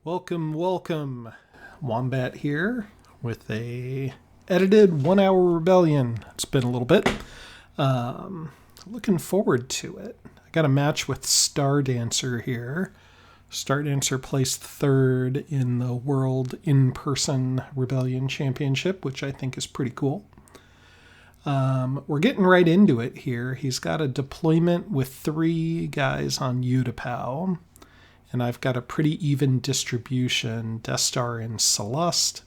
Welcome, welcome. Wombat here with a edited 1 hour rebellion. It's been a little bit. Looking forward to it. I got a match with Stardancer here. Stardancer placed third in the World In-Person Rebellion Championship, which I think is pretty cool. We're getting right into it here. He's got a deployment with 3 guys on Utapau. And I've got a pretty even distribution, Death Star and Celeste,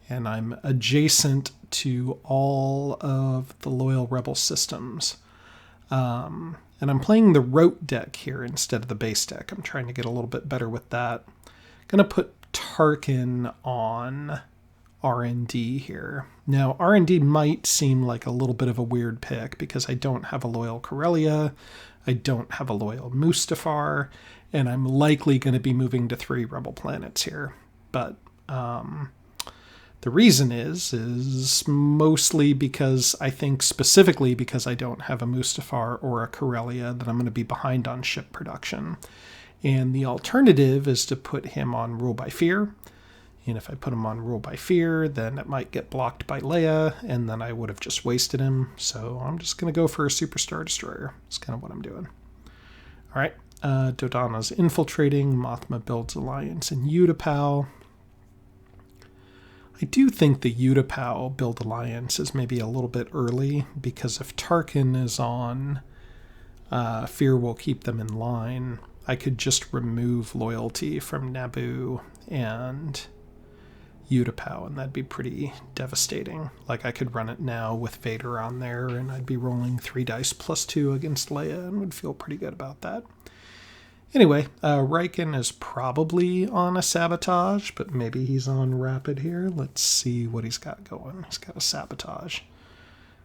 and I'm adjacent to all of the loyal rebel systems. And I'm playing the rote deck here instead of the base deck. I'm trying to get a little bit better with that. Going to put Tarkin on R&D here. Now, R&D might seem like a little bit of a weird pick because I don't have a loyal Corellia, I don't have a loyal Mustafar, and I'm likely going to be moving to 3 rebel planets here. But the reason is mostly because I think specifically because I don't have a Mustafar or a Corellia that I'm going to be behind on ship production. And the alternative is to put him on Rule by Fear. And if I put him on Rule by Fear, then it might get blocked by Leia, and then I would have just wasted him. So I'm just going to go for a Super Star Destroyer. That's kind of what I'm doing. All right. Dodonna's infiltrating. Mothma builds alliance in Utapau. I do think the Utapau build alliance is maybe a little bit early, because if Tarkin is on, Fear will keep them in line. I could just remove loyalty from Naboo and Utapau, and that'd be pretty devastating. Like, I could run it now with Vader on there, and I'd be rolling 3 dice plus 2 against Leia, and would feel pretty good about that. Anyway, Riken is probably on a sabotage, but maybe he's on rapid here. Let's see what he's got going. He's got a sabotage.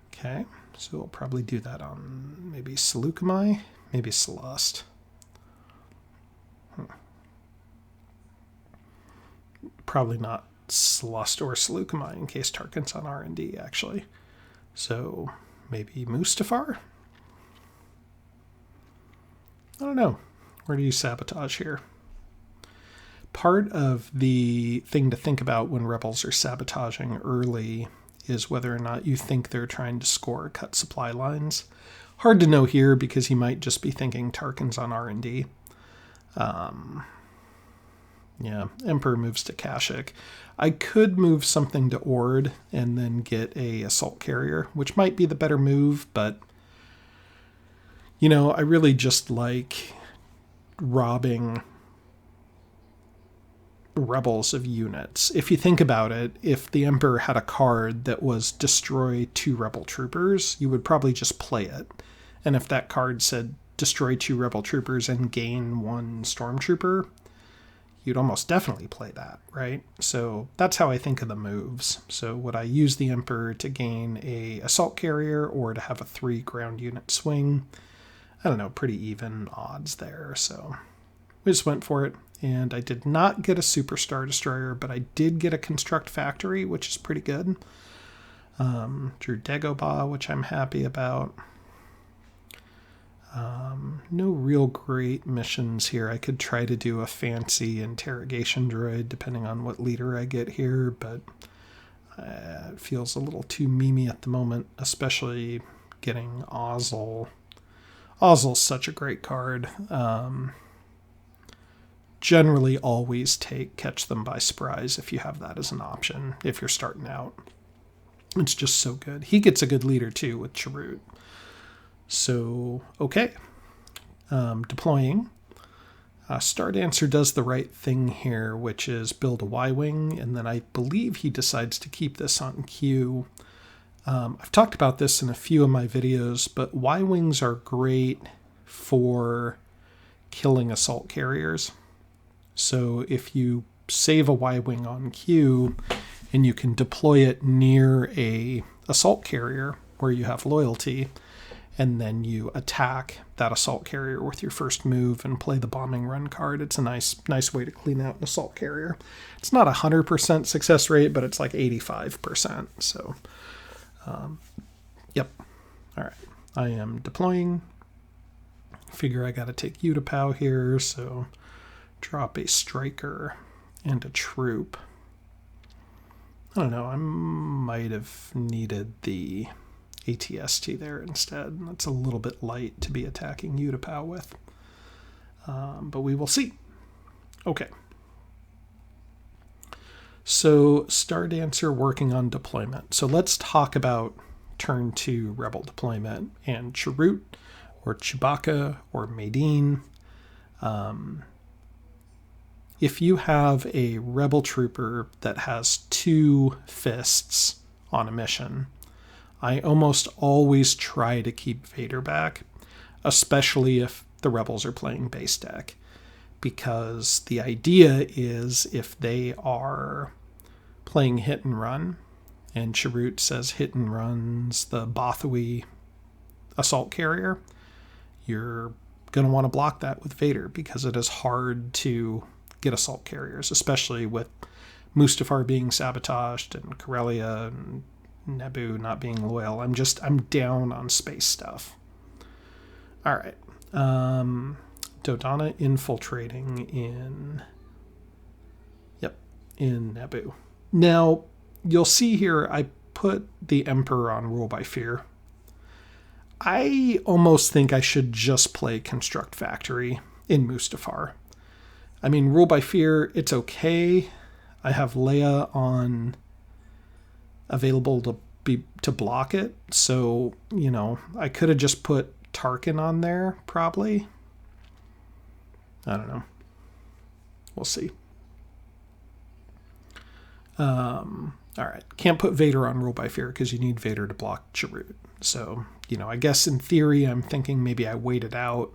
Okay, so we'll probably do that on maybe Seleucami, maybe Celeste. Probably not Celeste or Seleucami in case Tarkin's on R&D, actually. So maybe Mustafar? I don't know. Where do you sabotage here? Part of the thing to think about when rebels are sabotaging early is whether or not you think they're trying to score or cut supply lines. Hard to know here because he might just be thinking Tarkin's on R&D. Yeah, Emperor moves to Kashyyyk. I could move something to Ord and then get a assault carrier, which might be the better move, but you know, I really just like robbing rebels of units. If you think about it, if the Emperor had a card that was destroy 2 rebel troopers, you would probably just play it. And if that card said destroy 2 rebel troopers and gain 1 stormtrooper, you'd almost definitely play that, right? So that's how I think of the moves. So would I use the Emperor to gain a assault carrier or to have a 3 ground unit swing? I don't know, pretty even odds there. So we just went for it. And I did not get a Super Star Destroyer, but I did get a Construct Factory, which is pretty good. Drew Dagobah, which I'm happy about. No real great missions here. I could try to do a fancy interrogation droid depending on what leader I get here, but it feels a little too memey at the moment, especially getting Ozzel. Ozzel's such a great card. Generally always catch them by surprise if you have that as an option, if you're starting out. It's just so good. He gets a good leader too with Chirrut. So, okay. Deploying. Stardancer does the right thing here, which is build a Y-Wing, and then I believe he decides to keep this on Q. I've talked about this in a few of my videos, but Y-Wings are great for killing assault carriers. So if you save a Y-Wing on Q and you can deploy it near a assault carrier where you have loyalty, and then you attack that assault carrier with your first move and play the bombing run card, it's a nice way to clean out an assault carrier. It's not 100% success rate, but it's like 85%. So, yep. All right. I am deploying. Figure I got to take Utapau here, so drop a striker. and a troop. I don't know, I might have needed the ATST there instead. That's a little bit light to be attacking Utapau with. But we will see. Okay. So Stardancer working on deployment. So let's talk about turn 2 Rebel deployment and Chirrut or Chewbacca or Maydeen. If you have a Rebel trooper that has 2 fists on a mission, I almost always try to keep Vader back, especially if the Rebels are playing base deck. Because the idea is if they are playing hit and run, and Chirrut says hit and runs the Bothui assault carrier, you're going to want to block that with Vader because it is hard to get assault carriers, especially with Mustafar being sabotaged and Corellia and Naboo not being loyal. I'm down on space stuff. All right. Dodonna infiltrating in Naboo. Now, you'll see here I put the Emperor on Rule by Fear. I almost think I should just play Construct Factory in Mustafar. I mean, Rule by Fear, it's okay. I have Leia on available to block it. So, I could have just put Tarkin on there, probably. I don't know. We'll see. All right. Can't put Vader on Rule by Fear because you need Vader to block Chirrut. So, I guess in theory, I'm thinking maybe I wait it out,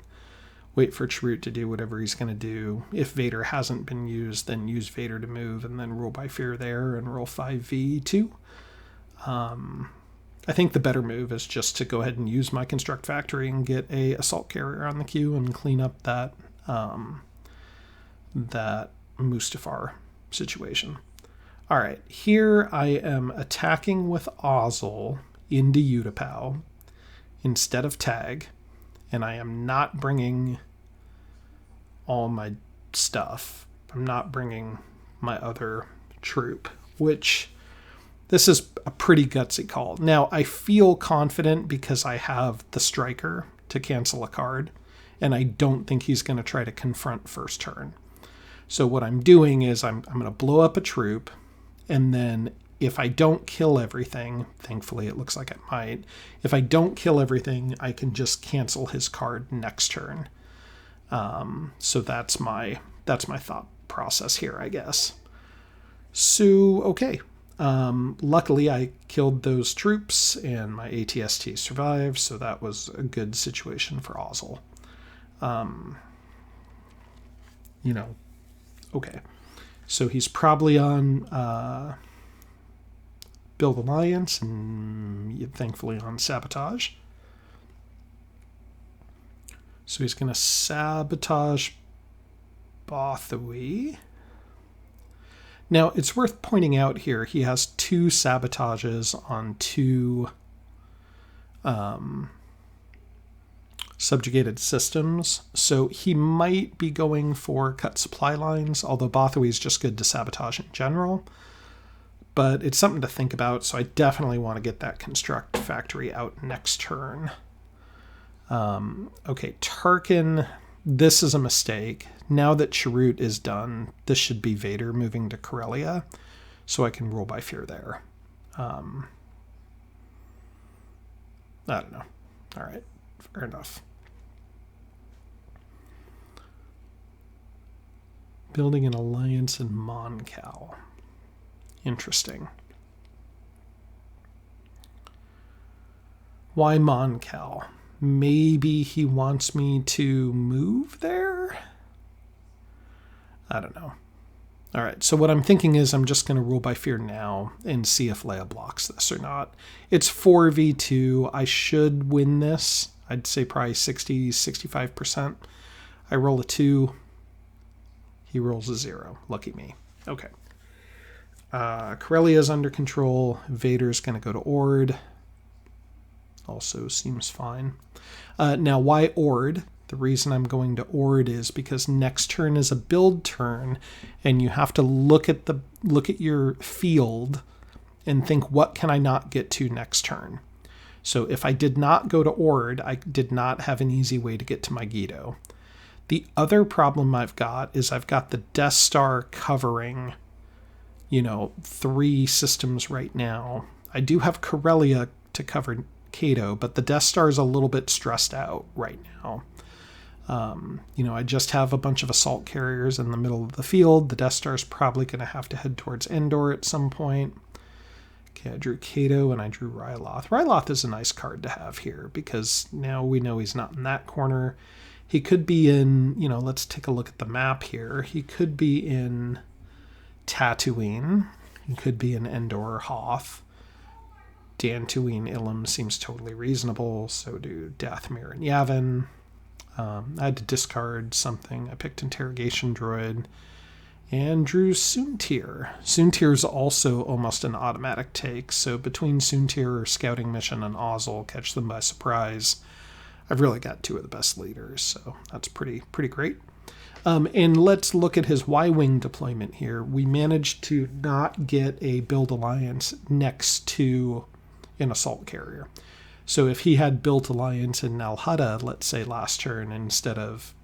wait for Chirrut to do whatever he's going to do. If Vader hasn't been used, then use Vader to move and then Rule by Fear there and roll 5v2. I think the better move is just to go ahead and use my Construct Factory and get a assault carrier on the queue and clean up that Mustafar situation. All right, here I am attacking with Ozzel into Utapau instead of Tag, and I am not bringing all my stuff. I'm not bringing my other troop, which this is a pretty gutsy call. Now, I feel confident because I have the Striker to cancel a card, and I don't think he's going to try to confront first turn. So what I'm doing is I'm going to blow up a troop, and then if I don't kill everything, thankfully it looks like I might, if I don't kill everything, I can just cancel his card next turn. So that's my thought process here, I guess. So, okay. Luckily I killed those troops and my ATST survived, so that was a good situation for Ozzel. Okay. So he's probably on Build Alliance and thankfully on Sabotage. So he's going to sabotage Bothui. Now, it's worth pointing out here, he has 2 sabotages on 2 subjugated systems, so he might be going for cut supply lines, although Bothui is just good to sabotage in general. But it's something to think about, so I definitely want to get that Construct Factory out next turn. Okay, Tarkin, this is a mistake. Now that Chirrut is done, this should be Vader moving to Corellia, so I can Rule by Fear there. I don't know. All right, fair enough. Building an alliance in Moncal. Interesting. Why Moncal? Maybe he wants me to move there? I don't know. All right, so what I'm thinking is I'm just going to Rule by Fear now and see if Leia blocks this or not. It's 4v2. I should win this. I'd say probably 60-65%. I roll a 2. He rolls a 0. Lucky me. Okay. Corellia's under control. Vader's going to go to Ord. Also seems fine. Now, why Ord? The reason I'm going to Ord is because next turn is a build turn, and you have to look at your field and think, what can I not get to next turn? So if I did not go to Ord, I did not have an easy way to get to my Guido. The other problem I've got is I've got the Death Star covering, 3 systems right now. I do have Corellia to cover Cato, but the Death Star is a little bit stressed out right now. I just have a bunch of assault carriers in the middle of the field. The Death Star is probably going to have to head towards Endor at some point. Okay, I drew Cato and I drew Ryloth. Ryloth is a nice card to have here because now we know he's not in that corner. He could be in, let's take a look at the map here. He could be in Tatooine. He could be in Endor, Hoth. Dantooine, Ilum seems totally reasonable. So do Dathomir and Yavin. I had to discard something. I picked Interrogation Droid and drew Soontir. Soontir is also almost an automatic take. So between Soontir or Scouting Mission and Ozzel, catch them by surprise, I've really got 2 of the best leaders. So that's pretty great. And let's look at his Y-Wing deployment here. We managed to not get a build alliance next to an assault carrier. So if he had built alliance in Nal Hutta, let's say last turn, instead of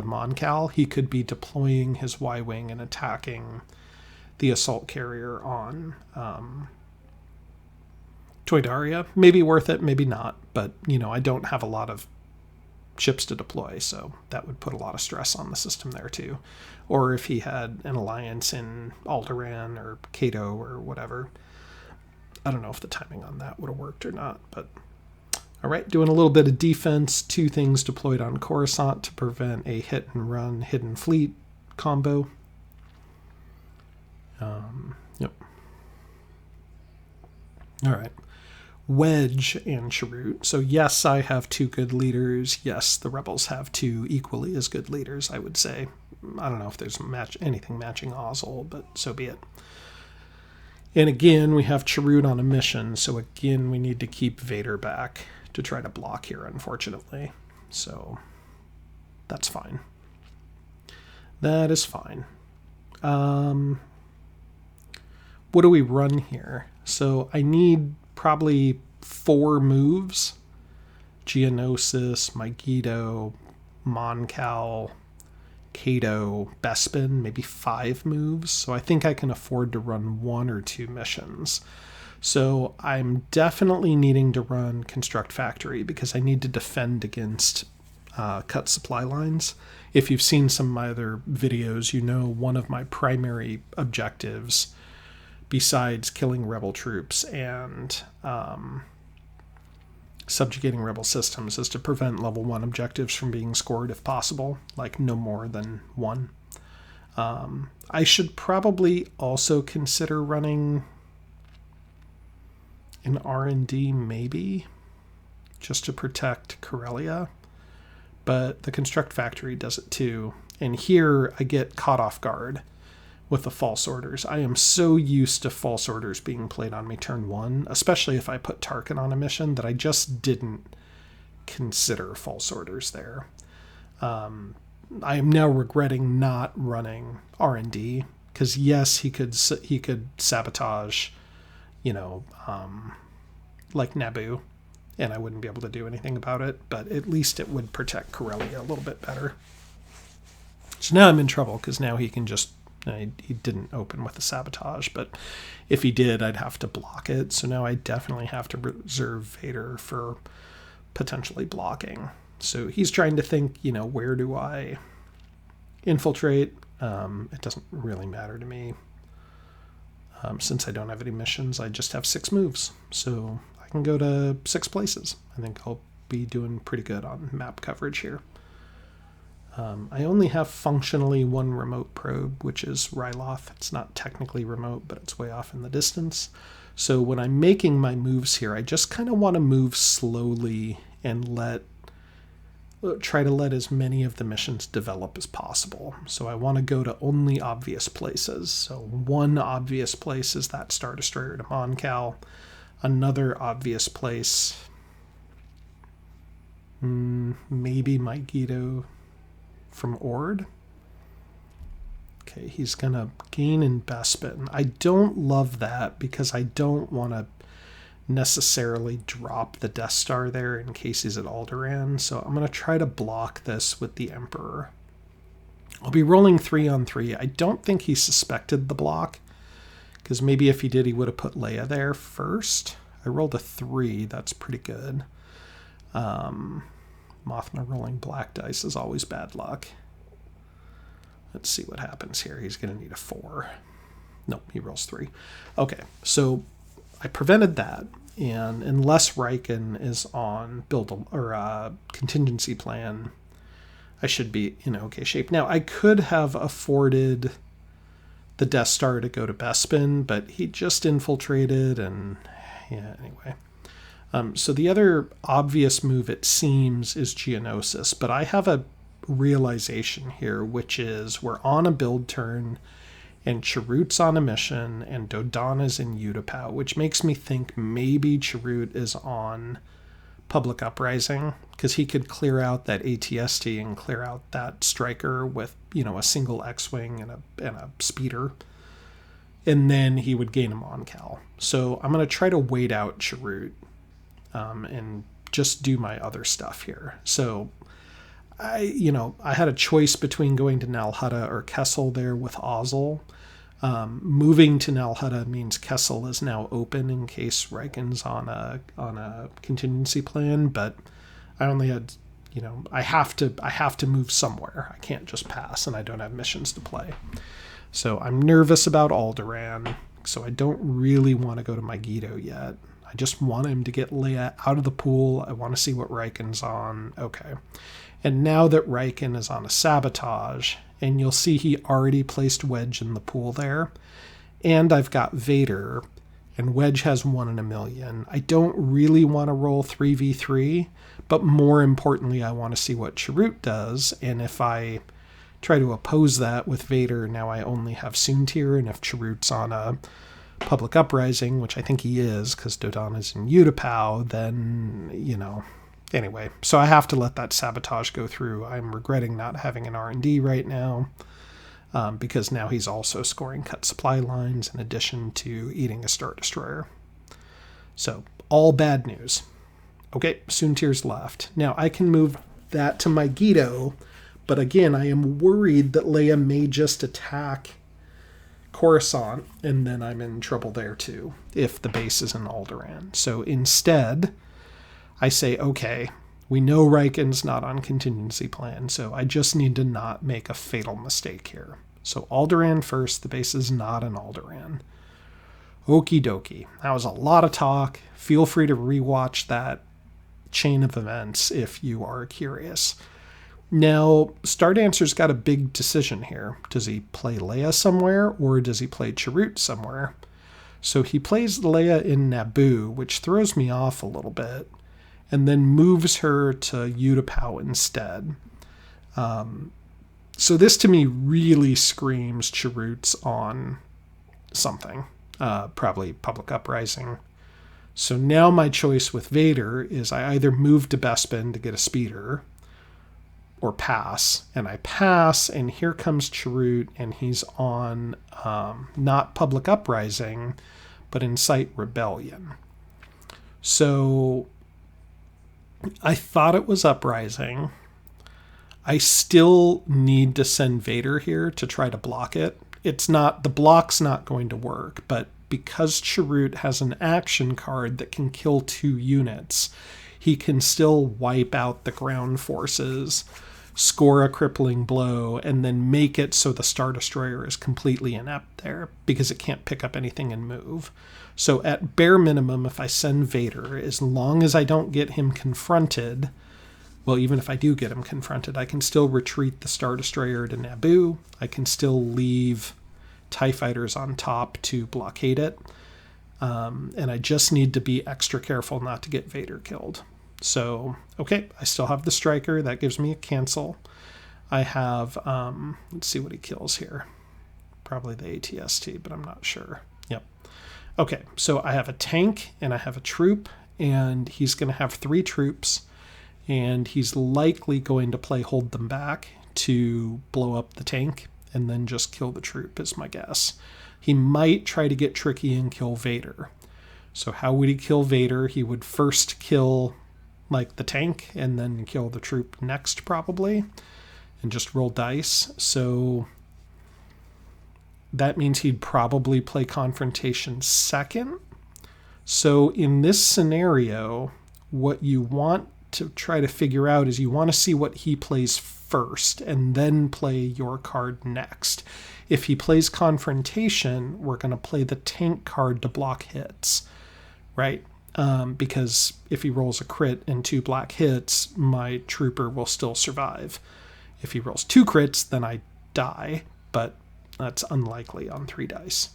Mon-Cal, he could be deploying his Y-Wing and attacking the assault carrier on Toydaria. Maybe worth it, maybe not. But, I don't have a lot of ships to deploy, so that would put a lot of stress on the system there too. Or if he had an alliance in Alderaan or Cato or whatever. I don't know if the timing on that would have worked or not, but all right, doing a little bit of defense. 2 things deployed on Coruscant to prevent a hit and run hidden fleet combo. Yep. All right. Wedge and Chirrut. So yes, I have 2 good leaders. Yes, the Rebels have 2 equally as good leaders, I would say. I don't know if there's anything matching Ozzel, but so be it. And again, we have Chirrut on a mission, so again, we need to keep Vader back to try to block here, unfortunately. So that's fine. That is fine. What do we run here? So I need probably 4 moves. Geonosis, Megiddo, Mon-Cal, Cato, Bespin, maybe 5 moves. So I think I can afford to run 1 or 2 missions. So I'm definitely needing to run Construct Factory because I need to defend against cut supply lines. If you've seen some of my other videos, one of my primary objectives, besides killing rebel troops and subjugating rebel systems, is to prevent level 1 objectives from being scored if possible, like no more than 1. I should probably also consider running an R&D maybe, just to protect Corellia, but the Construct Factory does it too. And here I get caught off guard with the false orders. I am so used to false orders being played on me turn 1, especially if I put Tarkin on a mission, that I just didn't consider false orders there. I am now regretting not running R&D because yes, he could sabotage, like Naboo, and I wouldn't be able to do anything about it, but at least it would protect Corellia a little bit better. So now I'm in trouble because now he can just, he didn't open with the sabotage, but if he did, I'd have to block it. So now I definitely have to reserve Vader for potentially blocking. So he's trying to think, where do I infiltrate? It doesn't really matter to me. Since I don't have any missions, I just have 6 moves. So I can go to 6 places. I think I'll be doing pretty good on map coverage here. I only have functionally 1 remote probe, which is Ryloth. It's not technically remote, but it's way off in the distance. So when I'm making my moves here, I just kind of want to move slowly and try to let as many of the missions develop as possible. So I want to go to only obvious places. So one obvious place is that Star Destroyer to Mon-Cal. Another obvious place Maybe Megiddo from Ord. Okay, he's going to gain in Bespin. I don't love that because I don't want to necessarily drop the Death Star there in case he's at Alderaan. So I'm going to try to block this with the Emperor. I'll be rolling 3 on 3. I don't think he suspected the block because maybe if he did, he would have put Leia there first. I rolled a 3. That's pretty good. Mothma rolling black dice is always bad luck. Let's see what happens here. He's going to need a 4. Nope, he rolls 3. Okay, so I prevented that. And unless Riken is on contingency plan, I should be in okay shape. Now, I could have afforded the Death Star to go to Bespin, but he just infiltrated and yeah, anyway. So the other obvious move, it seems, is Geonosis, but I have a realization here, which is we're on a build turn and Chirrut's on a mission and Dodonna's in Utapau, which makes me think maybe Chirrut is on Public Uprising because he could clear out that ATST and clear out that striker with, a single X-Wing and a speeder. And then he would gain him on Cal. So I'm going to try to wait out Chirrut and just do my other stuff here. So I had a choice between going to Nal Hutta or Kessel there with Ozzel. Moving to Nal Hutta means Kessel is now open in case Riken's on a contingency plan, but I only had, I have to move somewhere. I can't just pass, and I don't have missions to play. So I'm nervous about Alderaan, so I don't really want to go to Megiddo yet. I just want him to get Leia out of the pool. I want to see what Riken's on. Okay. And now that Riken is on a sabotage, and you'll see he already placed Wedge in the pool there, and I've got Vader, and Wedge has 1 in a million. I don't really want to roll 3v3, but more importantly, I want to see what Chirrut does, and if I try to oppose that with Vader, now I only have Soontir, and if Chirrut's on a Public Uprising, which I think he is, because Dodonna's in Utapau, then, Anyway, so I have to let that sabotage go through. I'm regretting not having an R&D right now because now he's also scoring cut supply lines in addition to eating a Star Destroyer. So, all bad news. Okay, Soontir's left. Now, I can move that to Megiddo, but again, I am worried that Leia may just attack Coruscant, and then I'm in trouble there too, if the base is in Alderaan. So instead, I say, okay, we know Riken's not on contingency plan, so I just need to not make a fatal mistake here. So Alderaan first, the base is not in Alderaan. Okie dokie. That was a lot of talk. Feel free to rewatch that chain of events if you are curious. Now, Stardancer's got a big decision here. Does he play Leia somewhere, or does he play Chirrut somewhere? So he plays Leia in Naboo, which throws me off a little bit, and then moves her to Utapau instead. So this to me really screams Chirrut's on something, probably Public Uprising. So now my choice with Vader is I either move to Bespin to get a speeder, or pass, and I pass, and here comes Chirrut, and he's on not Public Uprising, but Incite Rebellion. So I thought it was Uprising. I still need to send Vader here to try to block it. The block's not going to work, but because Chirrut has an action card that can kill 2 units, he can still wipe out the ground forces, score a crippling blow, and then make it so the Star Destroyer is completely inept there because it can't pick up anything and move. So at bare minimum, if I send Vader, as long as I don't get him confronted, well, even if I do get him confronted, I can still retreat the Star Destroyer to Naboo. I can still leave TIE fighters on top to blockade it. And I just need to be extra careful not to get Vader killed. So, okay, I still have the striker. That gives me a cancel. I have, let's see what he kills here. Probably the ATST, but I'm not sure. Yep. Okay, so I have a tank and I have a troop, and he's going to have 3 troops, And he's likely going to play Hold Them Back to blow up the tank and then just kill the troop, is my guess. He might try to get tricky and kill Vader. So how would he kill Vader? He would first kill like the tank and then kill the troop next, probably, and just roll dice. So that means he'd probably play Confrontation second. So in this scenario, what you want to try to figure out is you want to see what he plays first and then play your card next. If he plays Confrontation, we're going to play the tank card to block hits, right? Because if he rolls a crit and 2 black hits, my trooper will still survive. If he rolls 2 crits, then I die, but that's unlikely on 3 dice.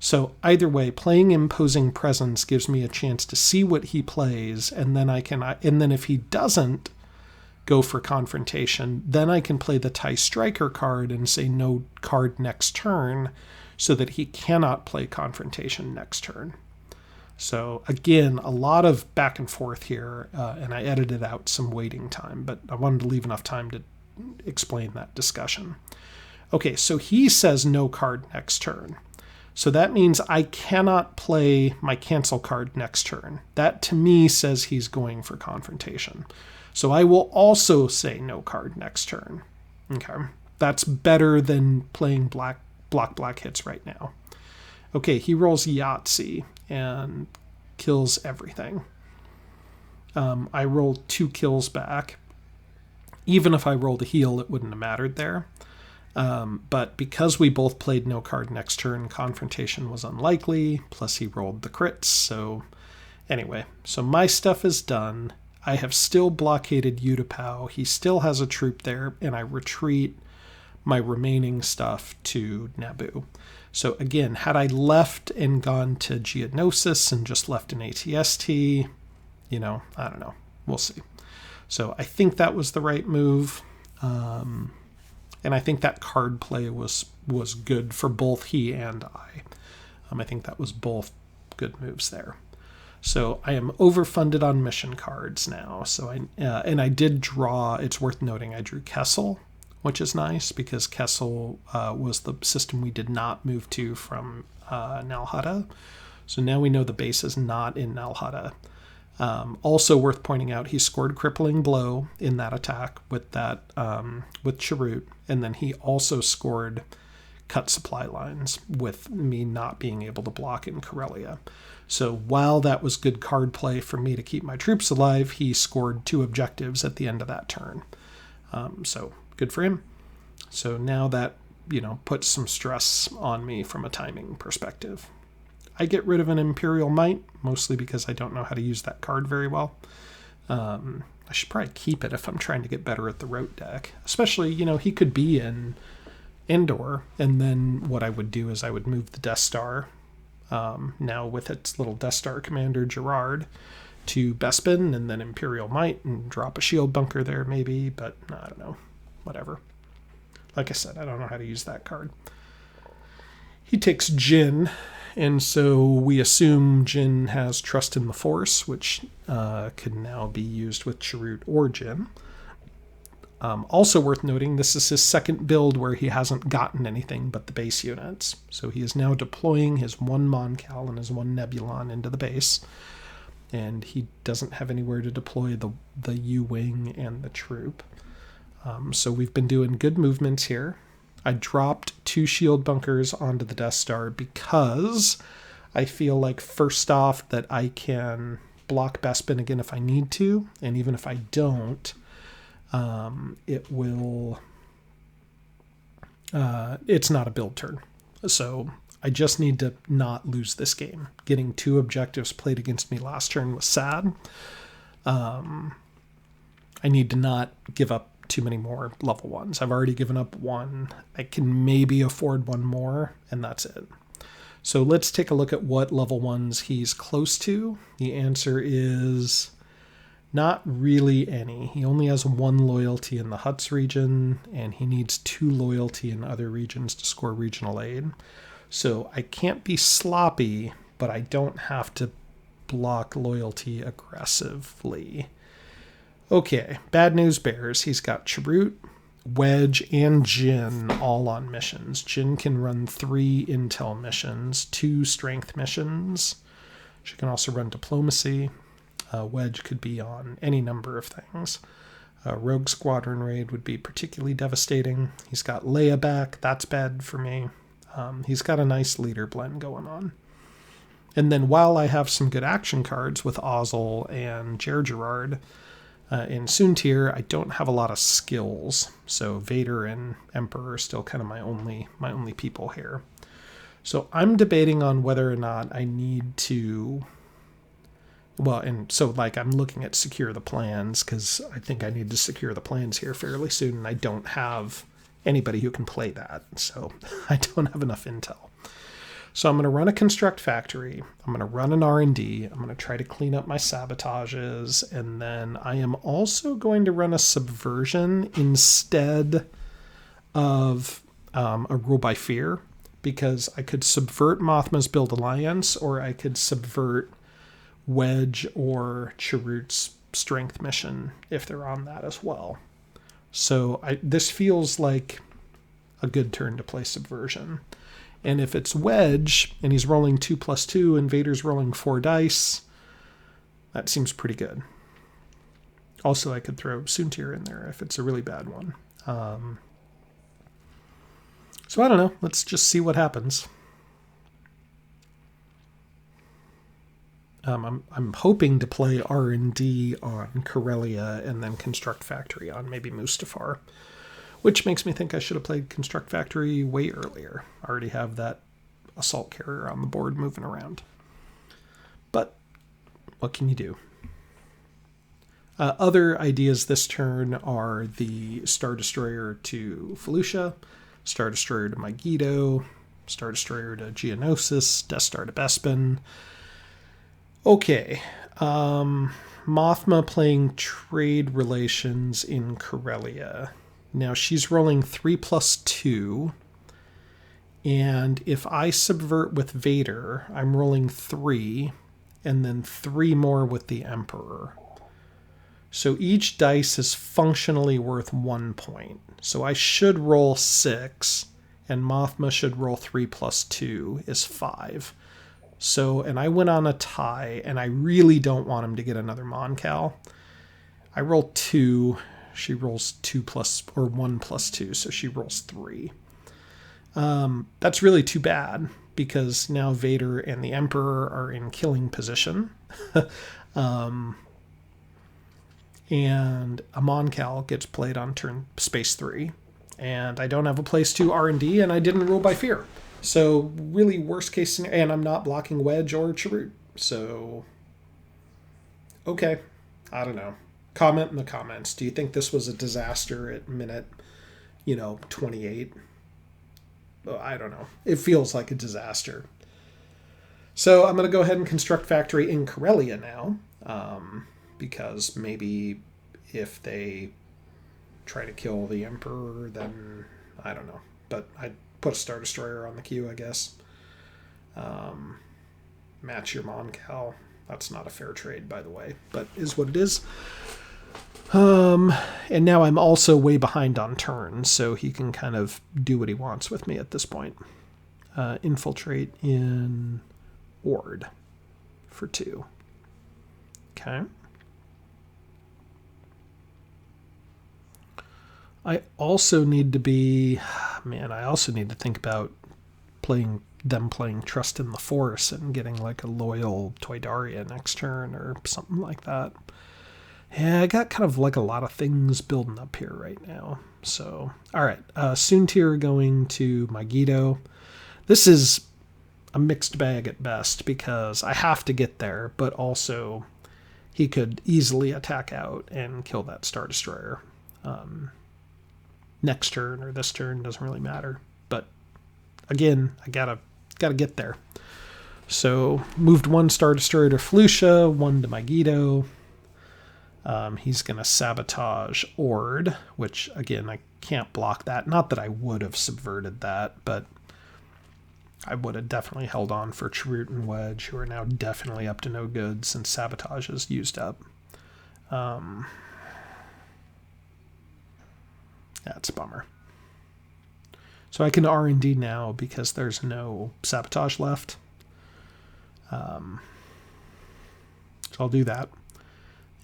So either way, playing Imposing Presence gives me a chance to see what he plays, and then if he doesn't go for Confrontation, then I can play the TIE Striker card and say no card next turn, so that he cannot play Confrontation next turn. So again, a lot of back and forth here, and I edited out some waiting time, but I wanted to leave enough time to explain that discussion. Okay, so he says no card next turn. So that means I cannot play my cancel card next turn. That to me says he's going for Confrontation. So I will also say no card next turn. Okay, that's better than playing black hits right now. Okay, he rolls Yahtzee and kills everything. I rolled 2 kills back. Even if I rolled a heal, it wouldn't have mattered there. But because we both played no card next turn, Confrontation was unlikely, plus he rolled the crits. So anyway, so my stuff is done. I have still blockaded Utapau. He still has a troop there, and I retreat my remaining stuff to Naboo. So again, had I left and gone to Geonosis and just left an ATST, I don't know. We'll see. So I think that was the right move. And I think that card play was good for both he and I. I think that was both good moves there. So I am overfunded on mission cards now. So I did draw. It's worth noting I drew Kessel, which is nice because Kessel was the system we did not move to from Nal Hutta. So now we know the base is not in Nal Hutta. Also worth pointing out, he scored Crippling Blow in that attack with Chirrut, and then he also scored Cut Supply Lines with me not being able to block in Corellia. So while that was good card play for me to keep my troops alive, he scored 2 objectives at the end of that turn. So good for him. So now that, puts some stress on me from a timing perspective. I get rid of an Imperial Might, mostly because I don't know how to use that card very well. I should probably keep it if I'm trying to get better at the rote deck. Especially, he could be in Endor, and then what I would do is I would move the Death Star, now with its little Death Star commander, Gerard, to Bespin, and then Imperial Might, and drop a shield bunker there maybe, but I don't know. Whatever. Like I said, I don't know how to use that card. He takes Jin, and so we assume Jin has Trust in the Force, which can now be used with Chirrut or Jin. Also worth noting, this is his second build where he hasn't gotten anything but the base units. So he is now deploying his 1 Mon Cal and his 1 Nebulon into the base. And he doesn't have anywhere to deploy the U-Wing and the troop. So we've been doing good movements here. I dropped 2 shield bunkers onto the Death Star because I feel like, first off, that I can block Bespin again if I need to, and even if I don't, it will... it's not a build turn. So I just need to not lose this game. Getting 2 objectives played against me last turn was sad. I need to not give up too many more level 1s. I've already given up 1. I can maybe afford 1 more, and that's it. So let's take a look at what level 1s he's close to. The answer is not really any. He only has 1 loyalty in the Huts region, and he needs 2 loyalty in other regions to score regional aid. So I can't be sloppy, but I don't have to block loyalty aggressively. Okay, bad news bears. He's got Chirrut, Wedge, and Jin all on missions. Jin can run 3 intel missions, 2 strength missions. She can also run diplomacy. Wedge could be on any number of things. Rogue Squadron raid would be particularly devastating. He's got Leia back. That's bad for me. He's got a nice leader blend going on. And then while I have some good action cards with Ozzel and Jer Gerard, in Soontir, I don't have a lot of skills. So Vader and Emperor are still kind of my only people here. So I'm debating on whether or not I need to... Well, and so like I'm looking at secure the plans because I think I need to secure the plans here fairly soon, and I don't have anybody who can play that. So I don't have enough intel. So I'm going to run a construct factory. I'm going to run an R&D. I'm going to try to clean up my sabotages. And then I am also going to run a subversion instead of a rule by fear, because I could subvert Mothma's build alliance, or I could subvert Wedge or Chirrut's strength mission if they're on that as well. So this feels like a good turn to play subversion. And if it's Wedge, and he's rolling 2+2, and Vader's rolling 4 dice, that seems pretty good. Also, I could throw Soontir in there if it's a really bad one. So I don't know. Let's just see what happens. I'm hoping to play R&D on Corellia and then Construct Factory on maybe Mustafar, which makes me think I should have played Construct Factory way earlier. I already have that assault carrier on the board moving around. But what can you do? Other ideas this turn are the Star Destroyer to Felucia, Star Destroyer to Megiddo, Star Destroyer to Geonosis, Death Star to Bespin. Okay, Mothma playing trade relations in Corellia. Now she's rolling 3+2, and if I subvert with Vader, I'm rolling 3, and then 3 more with the Emperor. So each dice is functionally worth 1 point. So I should roll 6, and Mothma should roll 3+2 is 5. So, and I went on a tie, and I really don't want him to get another Moncal. I roll 2. She rolls 1+2, so she rolls 3. That's really too bad, because now Vader and the Emperor are in killing position. And a Moncal gets played on turn space 3. And I don't have a place to R&D, and I didn't rule by fear. So really worst case scenario, and I'm not blocking Wedge or Chirrut. So, okay, I don't know. Comment in the comments. Do you think this was a disaster at minute, 28? Well, I don't know. It feels like a disaster. So I'm going to go ahead and construct factory in Corellia now, because maybe if they try to kill the Emperor, then I don't know. But I put a Star Destroyer on the queue, I guess. Match your Moncal. That's not a fair trade, by the way, but is what it is. And now I'm also way behind on turns, so he can kind of do what he wants with me at this point. Infiltrate in Ord for 2. Okay. I also need to think about playing Trust in the Force and getting like a loyal Toydaria next turn or something like that. Yeah, I got kind of like a lot of things building up here right now. So, all right, Soontir going to Megiddo. This is a mixed bag at best because I have to get there, but also he could easily attack out and kill that Star Destroyer. Next turn or this turn doesn't really matter, but again, I gotta get there. So moved 1 Star Destroyer to Felucia, 1 to Megiddo. He's gonna sabotage Ord, which again I can't block that. Not that I would have subverted that, but I would have definitely held on for Chirrut and Wedge, who are now definitely up to no good since sabotage is used up. That's a bummer. So I can R&D now because there's no sabotage left. So I'll do that.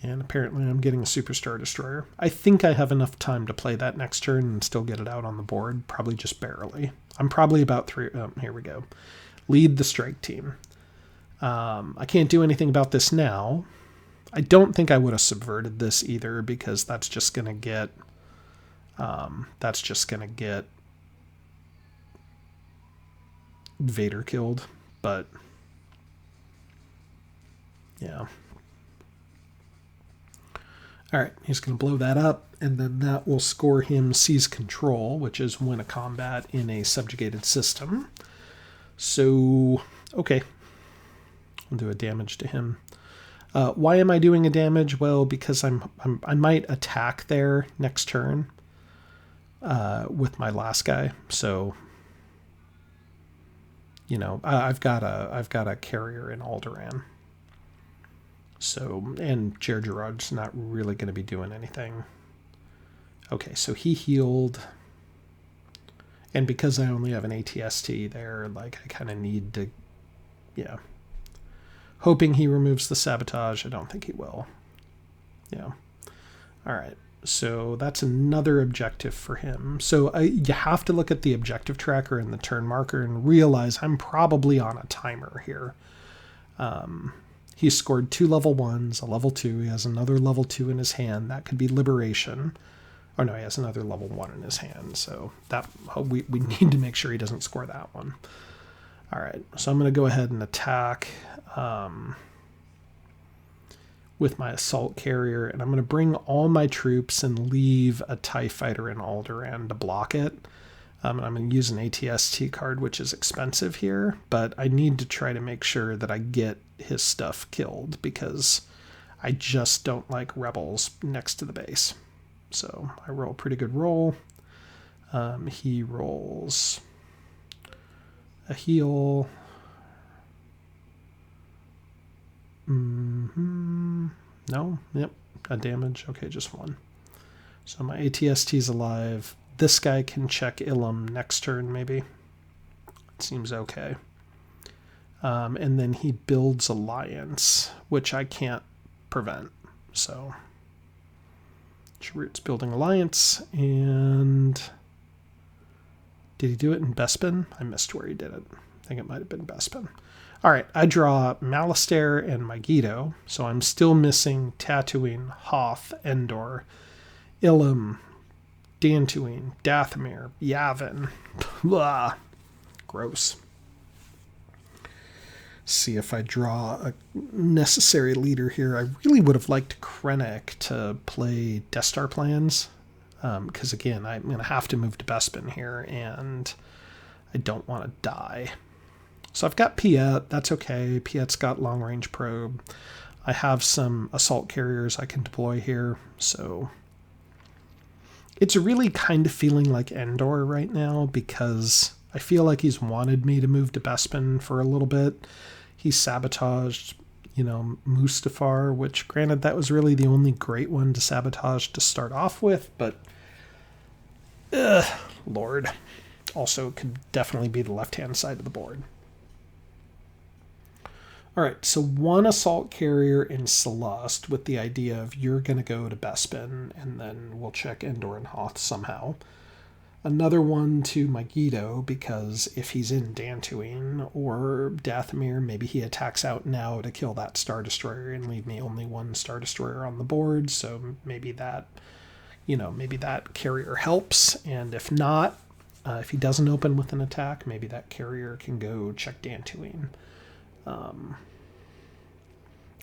And apparently I'm getting a Super Star Destroyer. I think I have enough time to play that next turn and still get it out on the board. Probably just barely. I'm probably about 3... Oh, here we go. Lead the strike team. I can't do anything about this now. I don't think I would have subverted this either because that's just going to get... Vader killed. But... yeah. Alright, he's going to blow that up, and then that will score him Seize Control, which is win a combat in a subjugated system. So, okay. I'll do a damage to him. Why am I doing a damage? Well, because I might attack there next turn with my last guy. So, you know, I've got a carrier in Alderaan. So, and Jer Gerard's not really going to be doing anything. Okay, so he healed. And because I only have an ATST there, like, I kind of need to, yeah. Hoping he removes the sabotage. I don't think he will. Yeah. All right. So that's another objective for him. So you have to look at the objective tracker and the turn marker and realize I'm probably on a timer here. He scored 2 level 1s, a level 2. He has another level 2 in his hand. That could be Liberation. Oh, no, he has another level 1 in his hand. So that we need to make sure he doesn't score that one. All right, so I'm going to go ahead and attack with my assault carrier. And I'm going to bring all my troops and leave a TIE fighter in Alderaan to block it. And I'm going to use an ATST card, which is expensive here. But I need to try to make sure that I get his stuff killed because I just don't like rebels next to the base. So I roll a pretty good roll. He rolls a heal. No, yep, a damage. Okay, just 1. So my ATST's alive. This guy can check Ilum next turn, maybe. It seems okay. And then he builds Alliance, which I can't prevent. So, Chirrut's building Alliance, and did he do it in Bespin? I missed where he did it. I think it might have been Bespin. All right, I draw Malastare and Megiddo, so I'm still missing Tatooine, Hoth, Endor, Ilum, Dantooine, Dathomir, Yavin. Blah. Gross. See if I draw a necessary leader here. I really would have liked Krennic to play Death Star plans. Because again, I'm going to have to move to Bespin here, and I don't want to die. So I've got Piet. That's okay. Piet's got long-range probe. I have some assault carriers I can deploy here, so it's really kind of feeling like Endor right now because I feel like he's wanted me to move to Bespin for a little bit. He sabotaged, Mustafar, which granted that was really the only great one to sabotage to start off with, but Lord. Also could definitely be the left-hand side of the board. All right, so 1 assault carrier in Celeste with the idea of you're going to go to Bespin, and then we'll check Endor and Hoth somehow. Another one to Megiddo, because if he's in Dantooine or Dathomir, maybe he attacks out now to kill that Star Destroyer and leave me only 1 Star Destroyer on the board, so maybe that, maybe that carrier helps, and if not, if he doesn't open with an attack, maybe that carrier can go check Dantooine.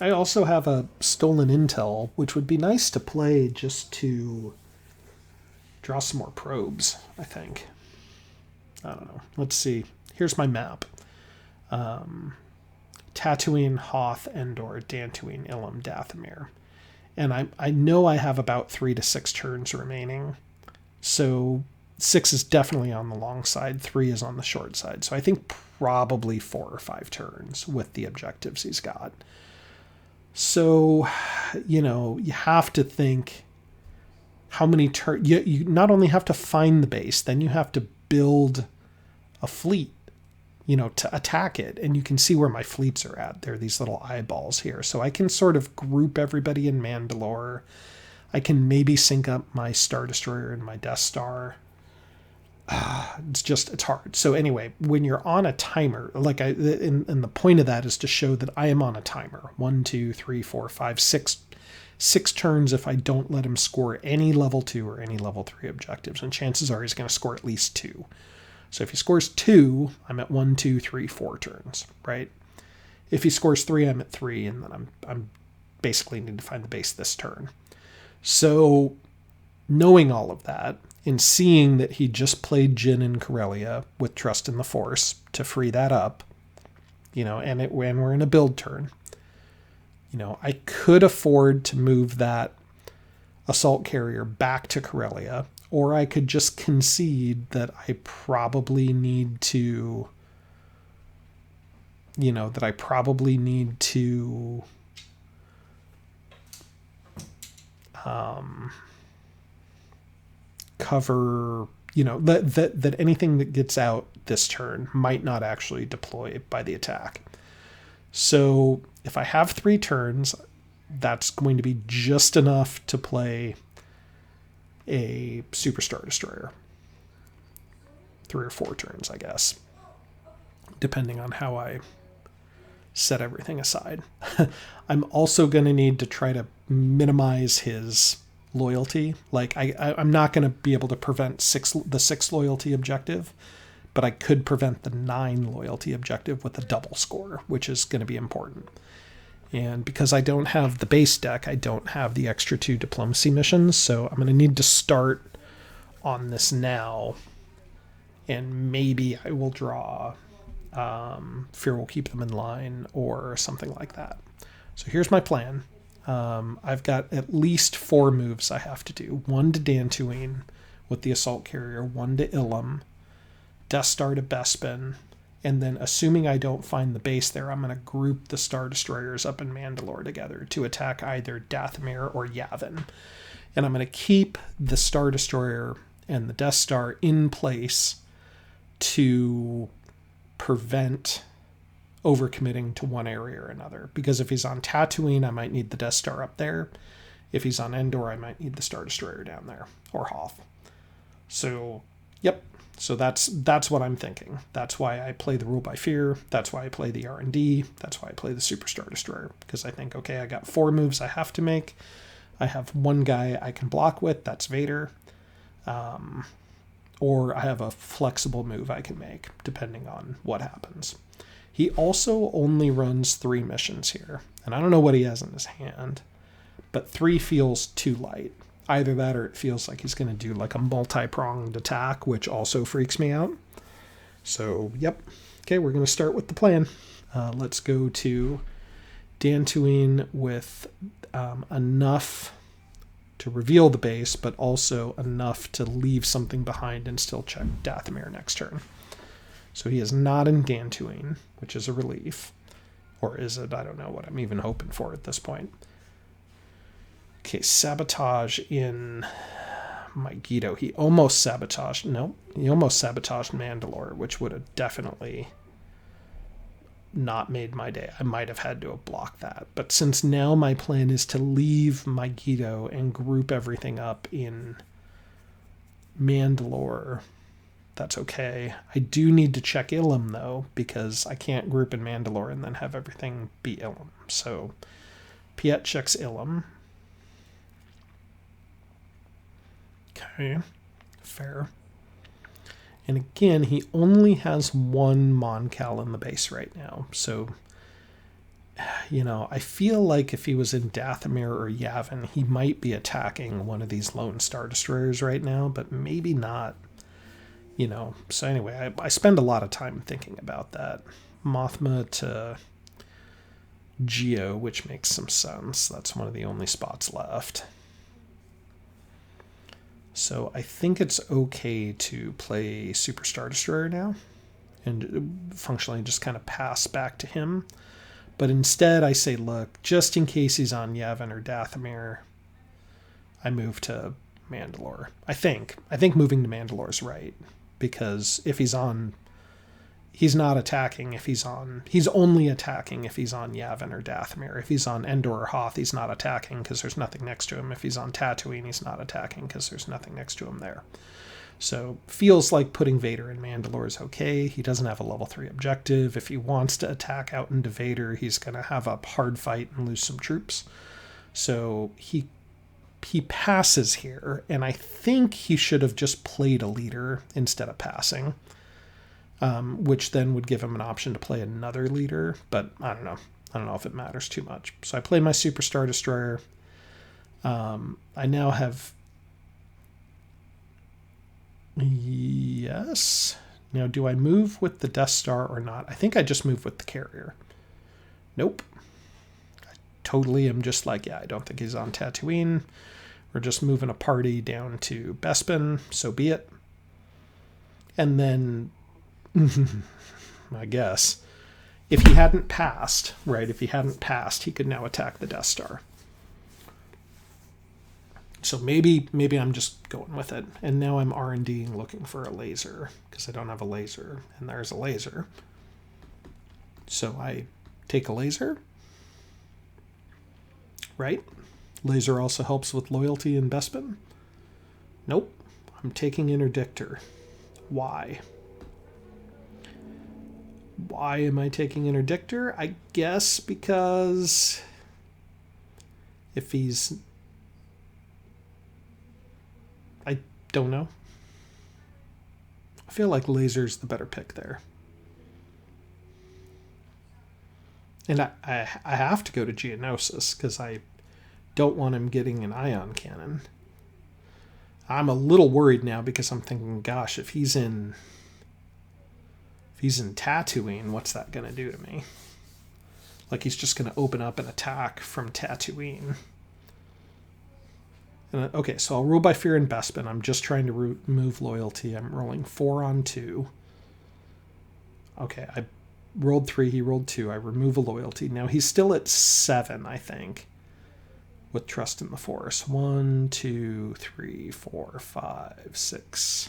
I also have a stolen intel, which would be nice to play just to draw some more probes, I think. I don't know. Let's see. Here's my map. Tatooine, Hoth, Endor, Dantooine, Ilum, Dathomir. And I know I have about 3 to 6 turns remaining. So 6 is definitely on the long side. 3 is on the short side. So I think probably 4 or 5 turns with the objectives he's got. So, you have to think how many turns. You not only have to find the base, then you have to build a fleet, to attack it. And you can see where my fleets are at. There are these little eyeballs here. So I can sort of group everybody in Mandalore. I can maybe sync up my Star Destroyer and my Death Star. It's hard. So anyway, when you're on a timer, and the point of that is to show that I am on a timer. 1, 2, 3, 4, 5, 6. 6 turns if I don't let him score any level 2 or any level 3 objectives. And chances are he's going to score at least 2. So if he scores 2, I'm at 1, 2, 3, 4 turns, right? If he scores 3, I'm at 3, and then I'm basically need to find the base this turn. So knowing all of that and seeing that he just played Jyn in Corellia with Trust in the Force to free that up, and when we're in a build turn, I could afford to move that assault carrier back to Corellia, or I could just concede that I probably need to, cover, that anything that gets out this turn might not actually deploy by the attack. So if I have 3 turns, that's going to be just enough to play a Super Star Destroyer. 3 or 4 turns, I guess, depending on how I set everything aside. I'm also going to need to try to minimize his loyalty. Like I'm not going to be able to prevent the 6 loyalty objective, but I could prevent the 9 loyalty objective with a double score, which is going to be important. And because I don't have the base deck, I don't have the extra 2 diplomacy missions, so I'm going to need to start on this now, and maybe I will draw Fear Will Keep Them in Line or something like that. So here's my plan. I've got at least 4 moves I have to do. 1 to Dantooine with the assault carrier, 1 to Ilum, Death Star to Bespin, and then assuming I don't find the base there, I'm going to group the Star Destroyers up in Mandalore together to attack either Dathomir or Yavin. And I'm going to keep the Star Destroyer and the Death Star in place to prevent overcommitting to one area or another. Because if he's on Tatooine, I might need the Death Star up there. If he's on Endor, I might need the Star Destroyer down there, or Hoth. So, yep. So that's what I'm thinking. That's why I play the Rule by Fear. That's why I play the R&D. That's why I play the Super Star Destroyer. Because I think, okay, I got 4 moves I have to make. I have 1 guy I can block with. That's Vader. Or I have a flexible move I can make, depending on what happens. He also only runs 3 missions here. And I don't know what he has in his hand. But 3 feels too light. Either that or it feels like he's going to do like a multi-pronged attack, which also freaks me out. So, yep. Okay, we're going to start with the plan. Let's go to Dantooine with enough to reveal the base, but also enough to leave something behind and still check Dathomir next turn. So he is not in Dantooine, which is a relief. Or is it? I don't know what I'm even hoping for at this point. Okay, sabotage in Megiddo. He almost sabotaged Mandalore, which would have definitely not made my day. I might have had to have blocked that. But since now my plan is to leave Megiddo and group everything up in Mandalore, that's okay. I do need to check Ilum, though, because I can't group in Mandalore and then have everything be Ilum. So Piet checks Ilum. Okay, fair. And again, he only has 1 Mon Cal in the base right now. So, I feel like if he was in Dathomir or Yavin, he might be attacking one of these lone Star Destroyers right now, but maybe not. So anyway, I spend a lot of time thinking about that. Mothma to Geo, which makes some sense. That's one of the only spots left. So I think it's okay to play Super Star Destroyer now and functionally just kind of pass back to him. But instead I say, look, just in case he's on Yavin or Dathomir, I move to Mandalore. I think moving to Mandalore is right, because if he's on, he's not attacking if he's on, he's only attacking if he's on Yavin or Dathomir. If he's on Endor or Hoth, he's not attacking because there's nothing next to him. If he's on Tatooine, he's not attacking because there's nothing next to him there. So feels like putting Vader in Mandalore is okay. He doesn't have a level 3 objective. If he wants to attack out into Vader, he's going to have a hard fight and lose some troops. So he passes here, and I think he should have just played a leader instead of passing, which then would give him an option to play another leader, but I don't know. I don't know if it matters too much. So I played my Super Star Destroyer. I now have... Yes. Now, do I move with the Death Star or not? I think I just move with the carrier. Nope. I totally am just like, yeah, I don't think he's on Tatooine. We're just moving a party down to Bespin, so be it. And then, I guess, if he hadn't passed, right, if he hadn't passed, he could now attack the Death Star. So maybe I'm just going with it. And now I'm R&Ding looking for a laser because I don't have a laser. And there's a laser. So I take a laser. Right? Laser also helps with loyalty in Bespin. Nope. I'm taking Interdictor. Why? Why am I taking Interdictor? I guess because if he's... I don't know. I feel like Laser's the better pick there. And I have to go to Geonosis because I don't want him getting an ion cannon. I'm a little worried now because I'm thinking, gosh, if he's in Tatooine, what's that going to do to me? Like, he's just going to open up an attack from Tatooine. Okay, so I'll rule by fear in Bespin. I'm just trying to remove loyalty. I'm rolling 4 on 2. Okay, I rolled 3, he rolled 2. I remove a loyalty. Now he's still at 7, I think, with Trust in the Force. 1, 2, 3, 4, 5, 6.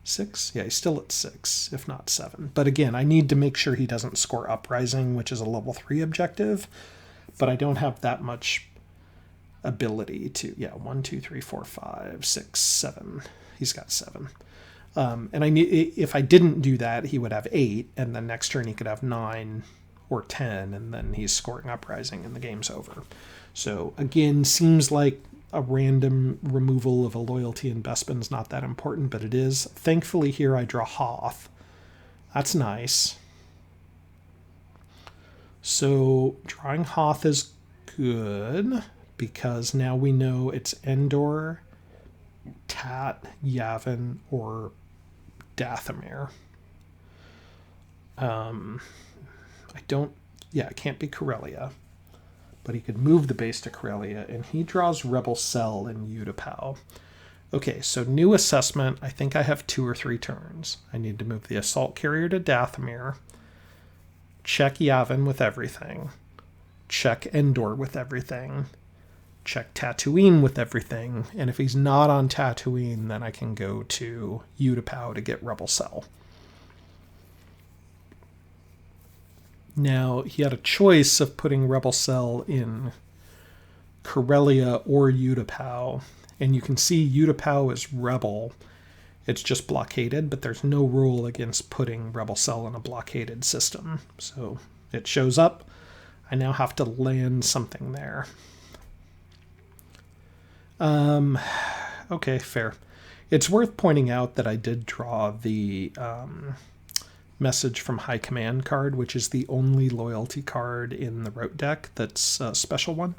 6? Yeah, he's still at 6, if not 7. But again, I need to make sure he doesn't score Uprising, which is a level 3 objective. But I don't have that much ability to... Yeah, 1, 2, 3, 4, 5, 6, 7. He's got 7. And I need, if I didn't do that, he would have 8, and then next turn he could have 9 or 10, and then he's scoring Uprising and the game's over. So again, seems like a random removal of a loyalty in Bespin is not that important, but it is. Thankfully here I draw Hoth. That's nice. So drawing Hoth is good because now we know it's Endor, Tat, Yavin, or Dathomir. It can't be Corellia. But he could move the base to Corellia, and he draws Rebel Cell in Utapau. Okay, so new assessment. I think I have 2 or 3 turns. I need to move the assault carrier to Dathomir, check Yavin with everything, check Endor with everything, check Tatooine with everything, and if he's not on Tatooine, then I can go to Utapau to get Rebel Cell. Now, he had a choice of putting Rebel Cell in Corellia or Utapau, and you can see Utapau is Rebel. It's just blockaded, but there's no rule against putting Rebel Cell in a blockaded system. So it shows up. I now have to land something there. Okay, fair. It's worth pointing out that I did draw the... Message from High Command card, which is the only loyalty card in the route deck that's a special one.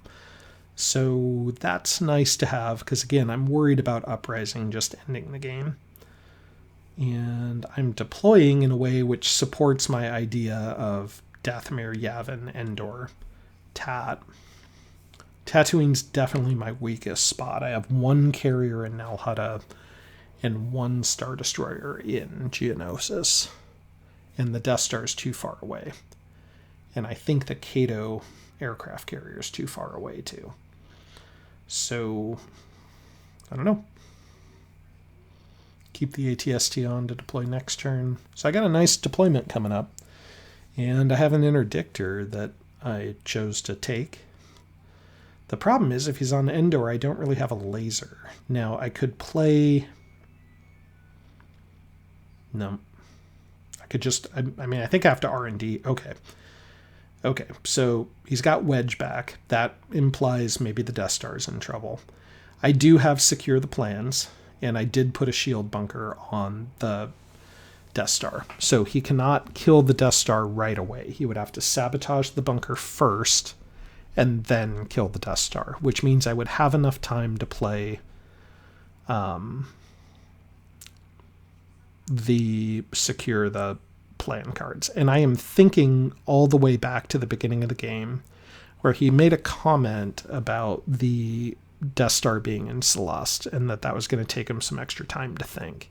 So that's nice to have, because again, I'm worried about Uprising just ending the game. And I'm deploying in a way which supports my idea of Dathomir, Yavin, Endor, Tat. Tatooine's definitely my weakest spot. I have 1 carrier in Nal Hutta and 1 Star Destroyer in Geonosis. And the Death Star is too far away. And I think the Cato aircraft carrier is too far away, too. So, I don't know. keep the ATST on to deploy next turn. So I got a nice deployment coming up. And I have an interdictor that I chose to take. The problem is if he's on Endor, I don't really have a laser. Now I could play... No. I could just... I mean, I think I have to R&D. Okay. Okay, so he's got Wedge back. That implies maybe the Death Star's in trouble. I do have Secure the Plans, and I did put a shield bunker on the Death Star. So he cannot kill the Death Star right away. He would have to sabotage the bunker first and then kill the Death Star, which means I would have enough time to play the Secure the Plan cards. And I am thinking all the way back to the beginning of the game where he made a comment about the Death Star being in Celeste and that was going to take him some extra time to think.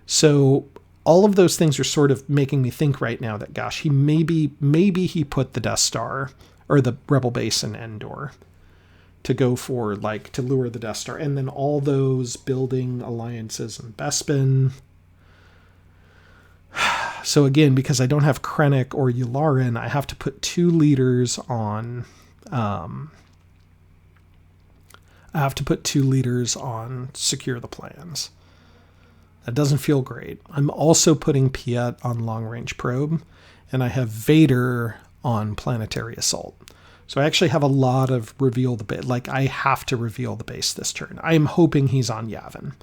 So all of those things are sort of making me think right now that, gosh, maybe he put the Death Star or the Rebel base in Endor to go for, like, to lure the Death Star. And then all those building alliances in Bespin. So again, because I don't have Krennic or Yularen, I have to put 2 leaders on... Secure the Plans. That doesn't feel great. I'm also putting Piet on Long Range Probe, and I have Vader on Planetary Assault. So I actually have a lot of reveal the base. Like, I have to reveal the base this turn. I am hoping he's on Yavin,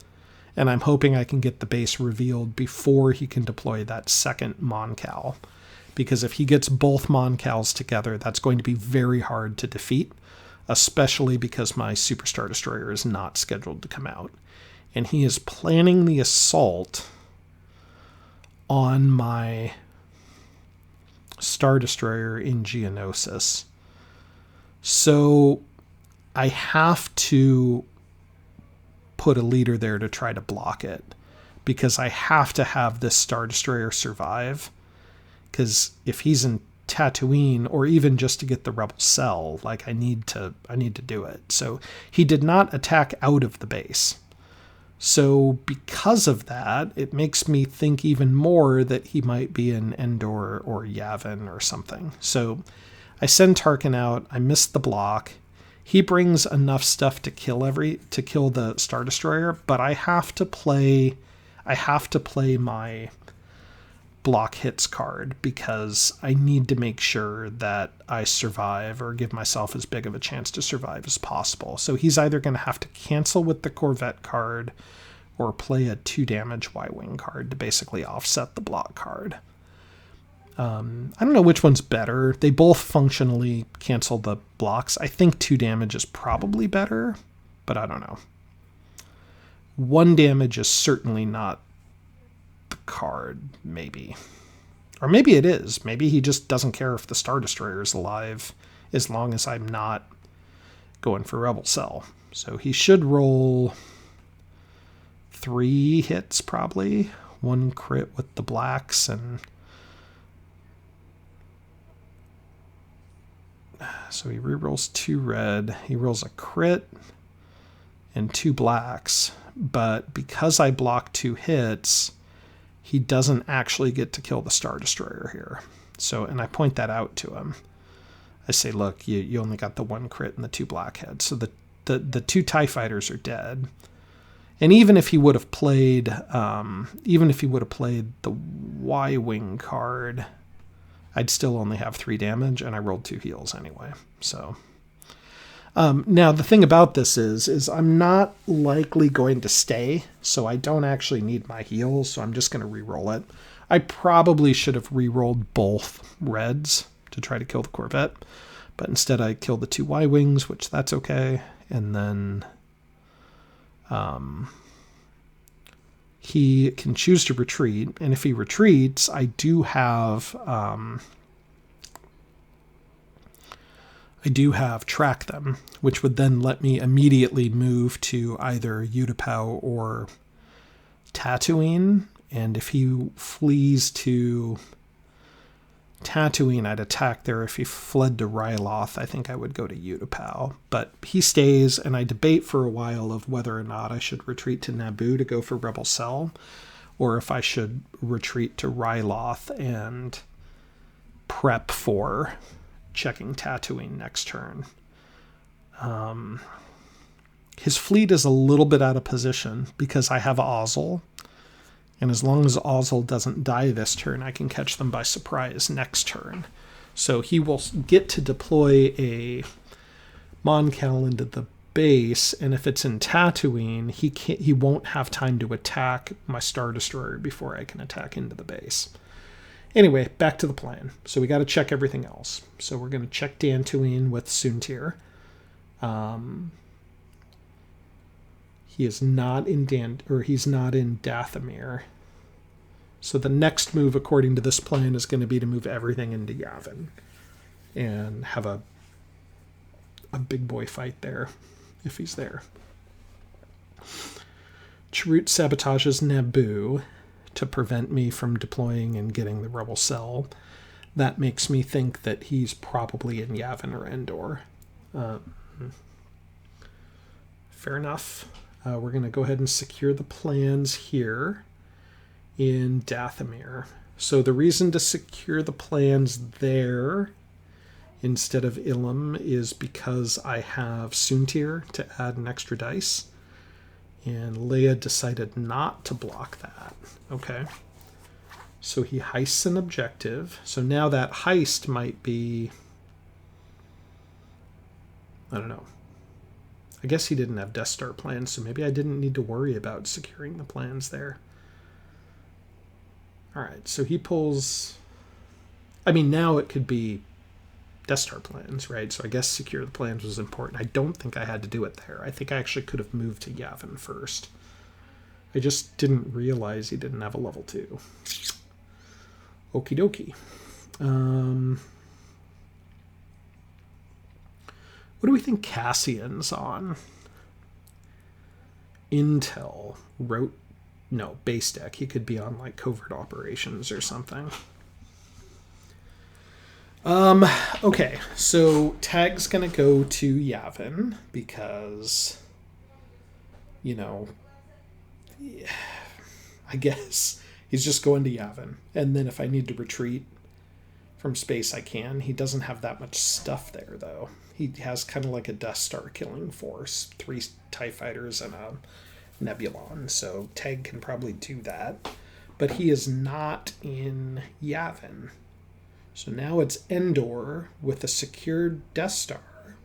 and I'm hoping I can get the base revealed before he can deploy that second Mon-Cal. Because if he gets both Mon-Cals together, that's going to be very hard to defeat, especially because my Super Star Destroyer is not scheduled to come out. And he is planning the assault on my Star Destroyer in Geonosis. So I have to put a leader there to try to block it, because I have to have this Star Destroyer survive. Because if he's in Tatooine, or even just to get the Rebel cell, like, I need to do it. So he did not attack out of the base. So because of that, it makes me think even more that he might be in Endor or Yavin or something. So I send Tarkin out. I miss the block. He brings enough stuff to kill the Star Destroyer, but I have to play my block hits card, because I need to make sure that I survive, or give myself as big of a chance to survive as possible. So he's either going to have to cancel with the Corvette card or play a 2 damage Y-Wing card to basically offset the block card. I don't know which one's better. They both functionally cancel the blocks. I think 2 damage is probably better, but I don't know. 1 damage is certainly not the card, maybe. Or maybe it is. Maybe he just doesn't care if the Star Destroyer is alive, as long as I'm not going for Rebel Cell. So he should roll 3 hits, probably. 1 crit with the blacks, and so he rerolls 2 red. He rolls a crit and 2 blacks. But because I block 2 hits, he doesn't actually get to kill the Star Destroyer here. So, and I point that out to him. I say, look, you only got the 1 crit and the 2 blackheads. So the 2 TIE fighters are dead. And even if he would have played, the Y-Wing card, I'd still only have 3 damage, and I rolled 2 heals anyway. So now the thing about this is I'm not likely going to stay, so I don't actually need my heals, so I'm just going to re-roll it. I probably should have re-rolled both reds to try to kill the Corvette, but instead I killed the 2 Y-Wings, which that's okay, and then he can choose to retreat, and if he retreats, I do have track them, which would then let me immediately move to either Utapau or Tatooine. And if he flees to Tatooine, I'd attack there. If he fled to Ryloth, I think I would go to Utapau. But he stays, and I debate for a while of whether or not I should retreat to Naboo to go for Rebel Cell, or if I should retreat to Ryloth and prep for checking Tatooine next turn. His fleet is a little bit out of position because I have Ozzel. And as long as Ozzel doesn't die this turn, I can catch them by surprise next turn. So he will get to deploy a Mon Cal into the base, and if it's in Tatooine, he won't have time to attack my Star Destroyer before I can attack into the base. Anyway, back to the plan. So we got to check everything else. So we're going to check Dantooine with Soontir. He is not in he's not in Dathomir. So the next move, according to this plan, is going to be to move everything into Yavin and have a big boy fight there, if he's there. Chirrut sabotages Naboo to prevent me from deploying and getting the Rebel Cell. That makes me think that he's probably in Yavin or Endor. Fair enough. We're going to go ahead and secure the plans here in Dathomir. So the reason to secure the plans there instead of Ilum is because I have Soontir to add an extra dice. And Leia decided not to block that. Okay. So he heists an objective. So now that heist might be... I don't know. I guess he didn't have Death Star plans, so maybe I didn't need to worry about securing the plans there. Alright, so he pulls... I mean, now it could be Death Star plans, right? So I guess secure the plans was important. I don't think I had to do it there. I think I actually could have moved to Yavin first. I just didn't realize he didn't have a level 2. Okie dokie. What do we think Cassian's on? Intel wrote... No, base deck. He could be on, like, covert operations or something. Okay, so Tag's gonna go to Yavin because, you know, I guess he's just going to Yavin. And then if I need to retreat from space, I can. He doesn't have that much stuff there, though. He has kind of like a Death Star killing force, 3 TIE fighters and a Nebulon, so Tag can probably do that. But he is not in Yavin. So now it's Endor with a secured Death Star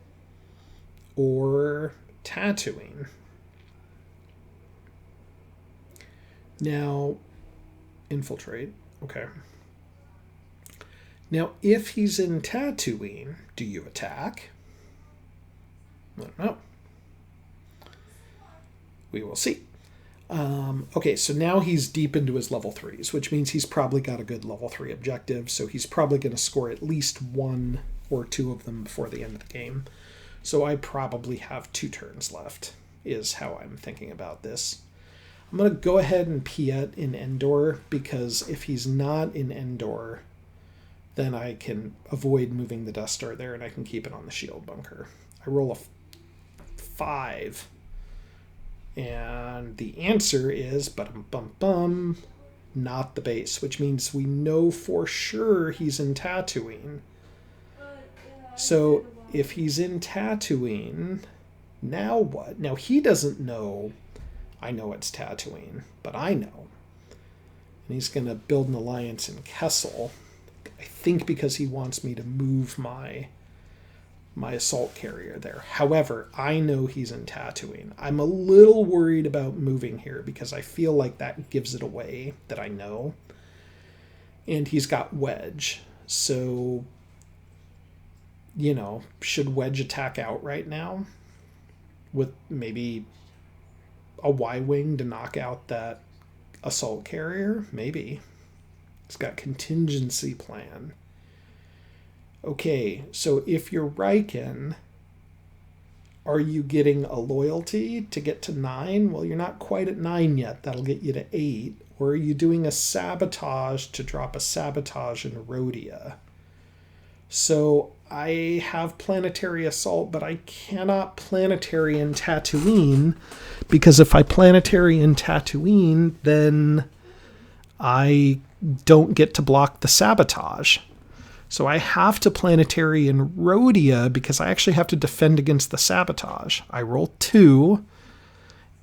or Tatooine. Now, infiltrate. Okay. Now, if he's in Tatooine, do you attack? I don't know. We will see. Okay, so now he's deep into his level 3s, which means he's probably got a good level 3 objective, so he's probably going to score at least 1 or 2 of them before the end of the game. So I probably have 2 turns left, is how I'm thinking about this. I'm going to go ahead and Piet in Endor, because if he's not in Endor, then I can avoid moving the Death Star there, and I can keep it on the shield bunker. I roll a 5. And the answer is, not the base, which means we know for sure he's in Tatooine. So if he's in Tatooine, now what? Now he doesn't know I know it's Tatooine, but I know. And he's going to build an alliance in Kessel, I think because he wants me to move my assault carrier there. However, I know he's in Tatooine. I'm a little worried about moving here because I feel like that gives it away that I know. And he's got Wedge. So, you know, should Wedge attack out right now? With maybe a Y-wing to knock out that assault carrier? Maybe. He's got contingency plan. Okay, so if you're Riken, Are you getting a loyalty to get to 9? Well, you're not quite at 9 yet. That'll get you to 8. Or are you doing a sabotage to drop a sabotage in Rhodia? So I have planetary assault, but I cannot planetary in Tatooine, because if I planetary in Tatooine, then I don't get to block the sabotage. So I have to planetary in Rhodia because I actually have to defend against the sabotage. I roll 2,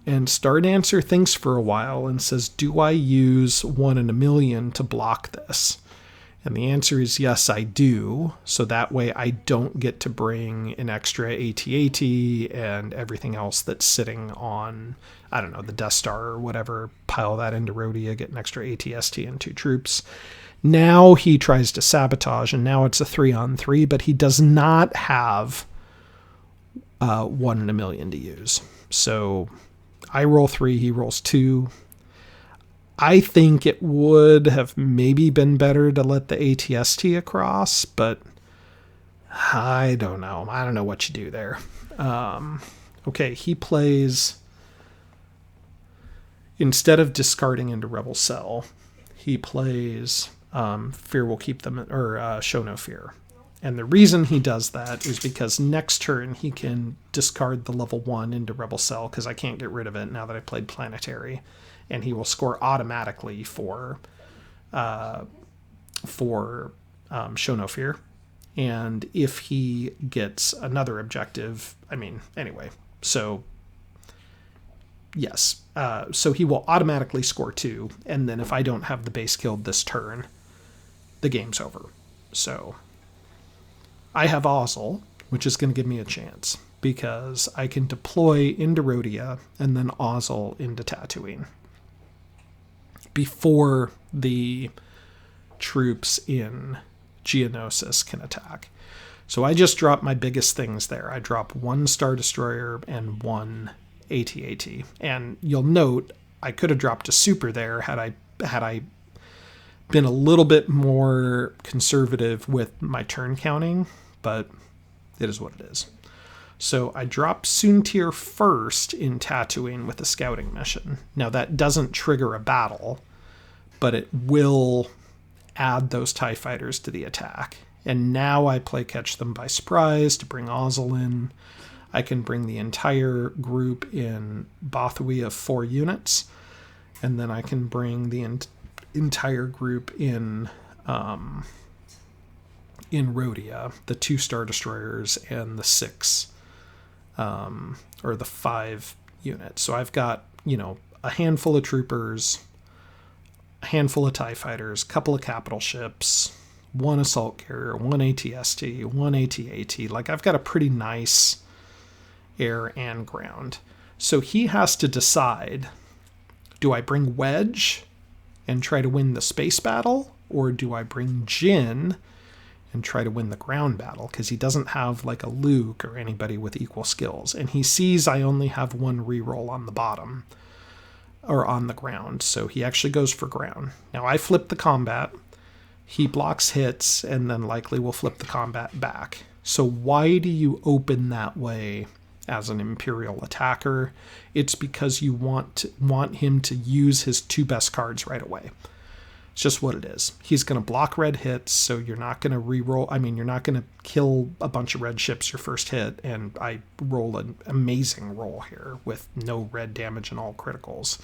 and Stardancer thinks for a while and says, do I use 1 in a million to block this? And the answer is yes, I do. So that way I don't get to bring an extra AT-AT and everything else that's sitting on, I don't know, the Death Star or whatever, pile that into Rhodia, get an extra AT-ST and 2 troops. Now he tries to sabotage, and now it's a 3-on-3, but he does not have 1 in a million to use. So I roll 3, he rolls 2. I think it would have maybe been better to let the AT-ST across, but I don't know. I don't know what you do there. Okay, he plays, instead of discarding into Rebel Cell, he plays Fear Will Keep Them, or Show No Fear. And the reason he does that is because next turn he can discard the level 1 into Rebel Cell, because I can't get rid of it now that I played Planetary. And he will score automatically for Show No Fear. And if he gets another objective, anyway. So, yes. So he will automatically score 2. And then if I don't have the base killed this turn, the game's over. So I have Ozzel, which is going to give me a chance, because I can deploy into Rhodia and then Ozzel into Tatooine before the troops in Geonosis can attack. So I just drop my biggest things there. I drop 1 Star Destroyer and 1 AT-AT. And you'll note I could have dropped a super there had I been a little bit more conservative with my turn counting, but it is what it is. So I drop Soontir first in Tatooine with a scouting mission. Now that doesn't trigger a battle, but it will add those TIE fighters to the attack. And now I play Catch Them by Surprise to bring Ozzel in. I can bring the entire group in Bothawui of 4 units, and then I can bring the entire group in Rhodia, the 2 Star Destroyers and the 6 or the 5 units. So I've got, a handful of troopers, a handful of TIE fighters, a couple of capital ships, 1 assault carrier, 1 AT-ST, 1 AT-AT. Like, I've got a pretty nice air and ground. So he has to decide, do I bring Wedge and try to win the space battle, or do I bring Jyn and try to win the ground battle? Because he doesn't have like a Luke or anybody with equal skills. And he sees I only have 1 reroll on the bottom, or on the ground. So he actually goes for ground. Now I flip the combat. He blocks hits and then likely will flip the combat back. So why do you open that way as an Imperial attacker? It's because you want him to use his 2 best cards right away. It's just what it is. He's going to block red hits, so you're not going to reroll. You're not going to kill a bunch of red ships your first hit, and I roll an amazing roll here with no red damage and all criticals.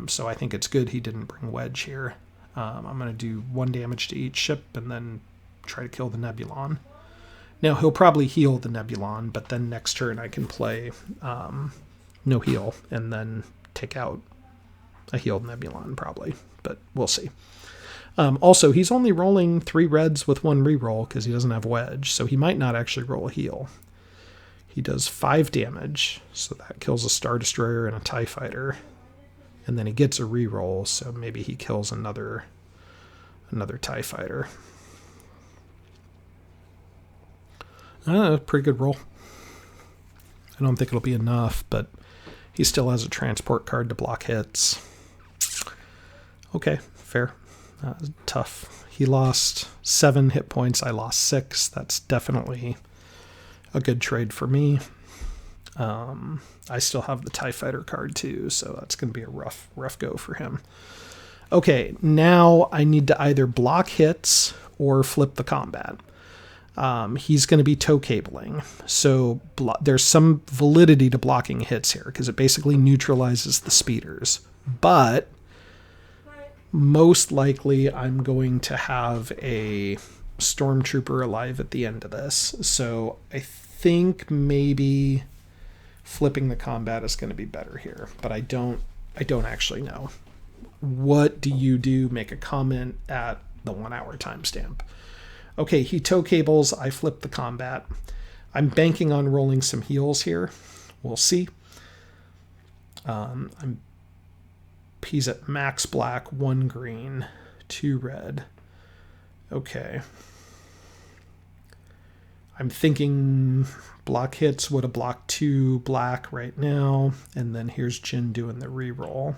So I think it's good he didn't bring Wedge here. I'm going to do 1 damage to each ship and then try to kill the Nebulon. Now, he'll probably heal the Nebulon, but then next turn I can play no heal and then take out a healed Nebulon probably, but we'll see. Also, he's only rolling 3 reds with 1 reroll because he doesn't have Wedge, so he might not actually roll a heal. He does 5 damage, so that kills a Star Destroyer and a TIE Fighter. And then he gets a reroll, so maybe he kills another TIE Fighter. Pretty good roll. I don't think it'll be enough, but he still has a transport card to block hits. Okay, fair. Tough. He lost 7 hit points. I lost 6. That's definitely a good trade for me. I still have the TIE Fighter card too, so that's going to be a rough go for him. Okay, now I need to either block hits or flip the combat. He's going to be tow cabling, so there's some validity to blocking hits here because it basically neutralizes the speeders. But most likely I'm going to have a stormtrooper alive at the end of this, so I think maybe flipping the combat is going to be better here, but I don't actually know. What do you do? Make a comment at the 1 hour timestamp. Okay, he tow cables. I flip the combat. I'm banking on rolling some heals here. We'll see. He's at max black, 1 green, 2 red. Okay. I'm thinking block hits would have blocked 2 black right now, and then here's Jin doing the reroll.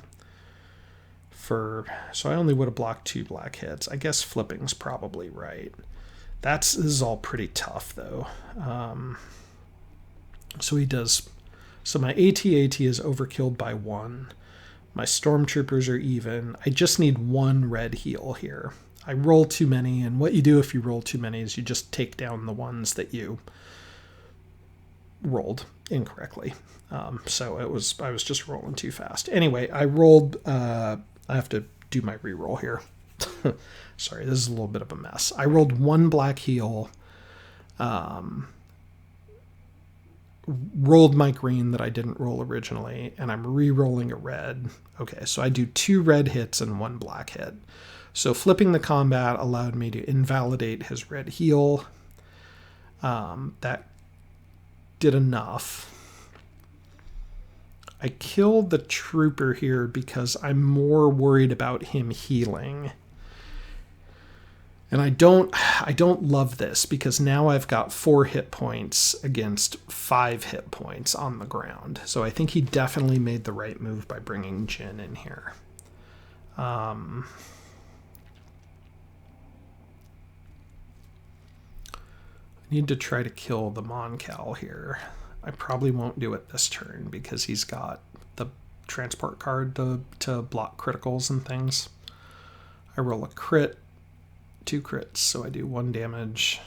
So I only would have blocked 2 black hits. I guess flipping's probably right. This is all pretty tough though. So he does. So my AT-AT is overkilled by 1. My stormtroopers are even. I just need 1 red heal here. I roll too many, and what you do if you roll too many is you just take down the ones that you rolled incorrectly. So I was just rolling too fast. Anyway, I rolled. I have to do my reroll here. Sorry, this is a little bit of a mess. I rolled 1 black heal. Rolled my green that I didn't roll originally, and I'm re-rolling a red. Okay, so I do 2 red hits and 1 black hit. So flipping the combat allowed me to invalidate his red heal. That did enough. I killed the trooper here because I'm more worried about him healing. And I don't love this because now I've got 4 hit points against 5 hit points on the ground. So I think he definitely made the right move by bringing Jin in here. I need to try to kill the Moncal here. I probably won't do it this turn because he's got the transport card to block criticals and things. I roll a crit, 2 crits, so I do 1 damage.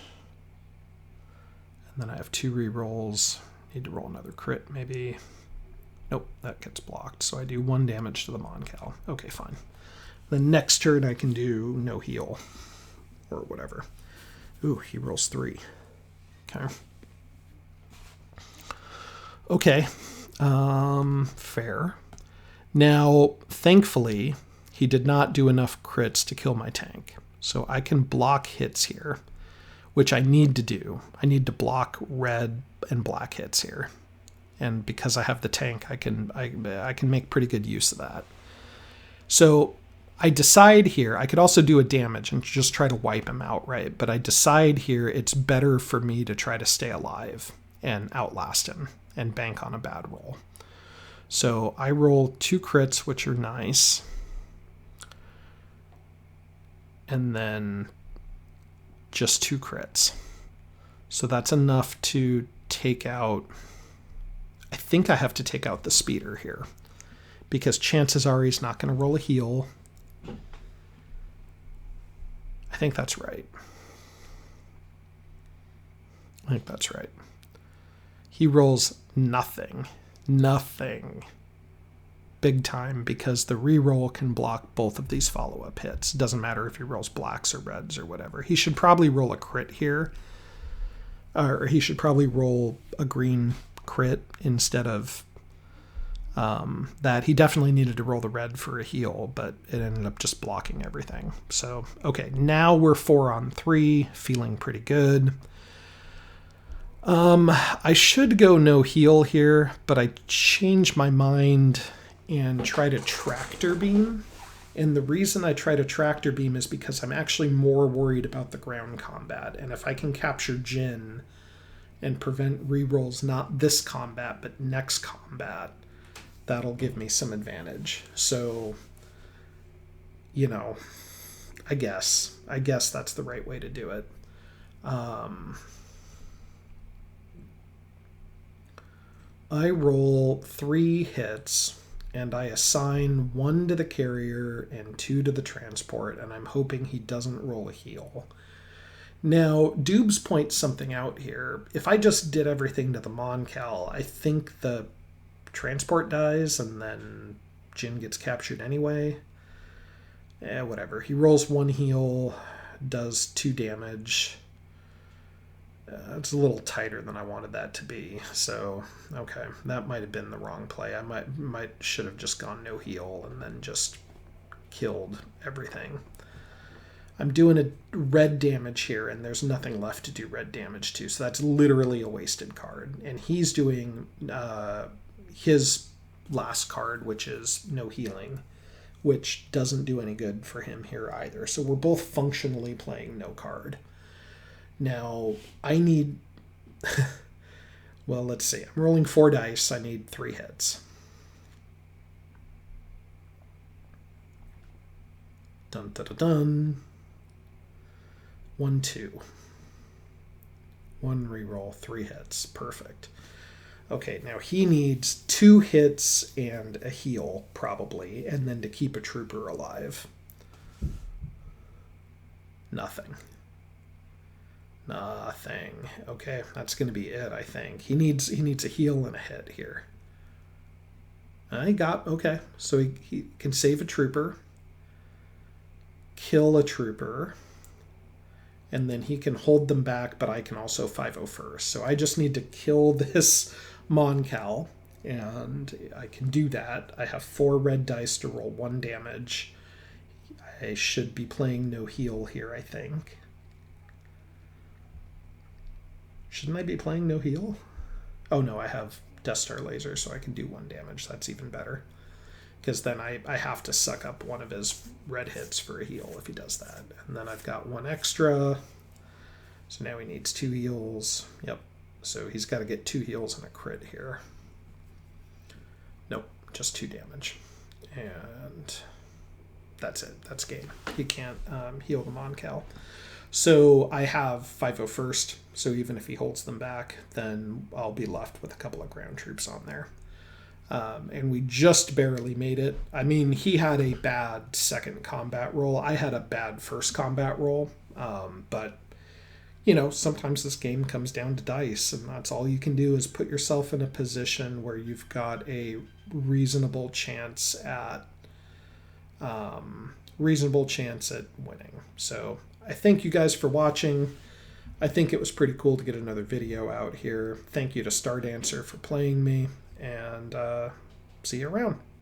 And then I have 2 rerolls. Need to roll another crit, maybe. Nope, that gets blocked. So I do 1 damage to the Moncal. Okay, fine. The next turn I can do no heal or whatever. Ooh, he rolls 3. Okay. Okay, fair. Now, thankfully, he did not do enough crits to kill my tank. So I can block hits here, which I need to do. I need to block red and black hits here. And because I have the tank, I can make pretty good use of that. So I decide here, I could also do a damage and just try to wipe him outright, but I decide here it's better for me to try to stay alive and outlast him and bank on a bad roll. So I roll 2 crits, which are nice. And then just 2 crits. So that's enough to take out. I think I have to take out the speeder here because chances are he's not going to roll a heal. I think that's right. He rolls nothing. Big time because the reroll can block both of these follow-up hits. Doesn't matter if he rolls blacks or reds or whatever. He should probably roll a crit here. Or he should probably roll a green crit instead of that. He definitely needed to roll the red for a heal, but it ended up just blocking everything. So, okay, now we're 4 on 3, feeling pretty good. I should go no heal here, but I changed my mind and try to tractor beam. And the reason I try to tractor beam is because I'm actually more worried about the ground combat. And if I can capture Jin and prevent rerolls, not this combat, but next combat, that'll give me some advantage. So, you know, I guess that's the right way to do it. I roll 3 hits, and I assign 1 to the carrier and 2 to the transport, and I'm hoping he doesn't roll a heal. Now, Dubes points something out here. If I just did everything to the Moncal, I think the transport dies, and then Jin gets captured anyway. Whatever. He rolls 1 heal, does 2 damage. It's a little tighter than I wanted that to be. So, okay, that might have been the wrong play. I should have just gone no heal and then just killed everything. I'm doing a red damage here, and there's nothing left to do red damage to, so that's literally a wasted card. And he's doing his last card, which is no healing, which doesn't do any good for him here either. So we're both functionally playing no card. Now, I need... well, let's see. I'm rolling 4 dice. I need 3 hits. Dun, dun, dun, dun. 1, 2. 1 reroll, 3 hits. Perfect. Okay, now he needs 2 hits and a heal, probably, and then to keep a trooper alive. Nothing. Nothing. Okay, that's going to be it, I think. He needs a heal and a hit here. Okay, so he can save a trooper, kill a trooper, and then he can hold them back, but I can also 5-0 first. So I just need to kill this Moncal, and I can do that. I have 4 red dice to roll 1 damage. I should be playing no heal here, I think. Shouldn't I be playing no heal? Oh no, I have Death Star Laser, so I can do 1 damage. That's even better. Because then I have to suck up 1 of his red hits for a heal if he does that. And then I've got 1 extra. So now he needs 2 heals. Yep. So he's got to get 2 heals and a crit here. Nope, just 2 damage. And that's it. That's game. He can't heal the Moncal. So I have 5-0 first. So even if he holds them back, then I'll be left with a couple of ground troops on there. And we just barely made it. I mean, he had a bad second combat roll. I had a bad first combat roll. But, you know, sometimes this game comes down to dice, and that's all you can do is put yourself in a position where you've got a reasonable chance at winning. So I thank you guys for watching. I think it was pretty cool to get another video out here. Thank you to Stardancer for playing me, and see you around.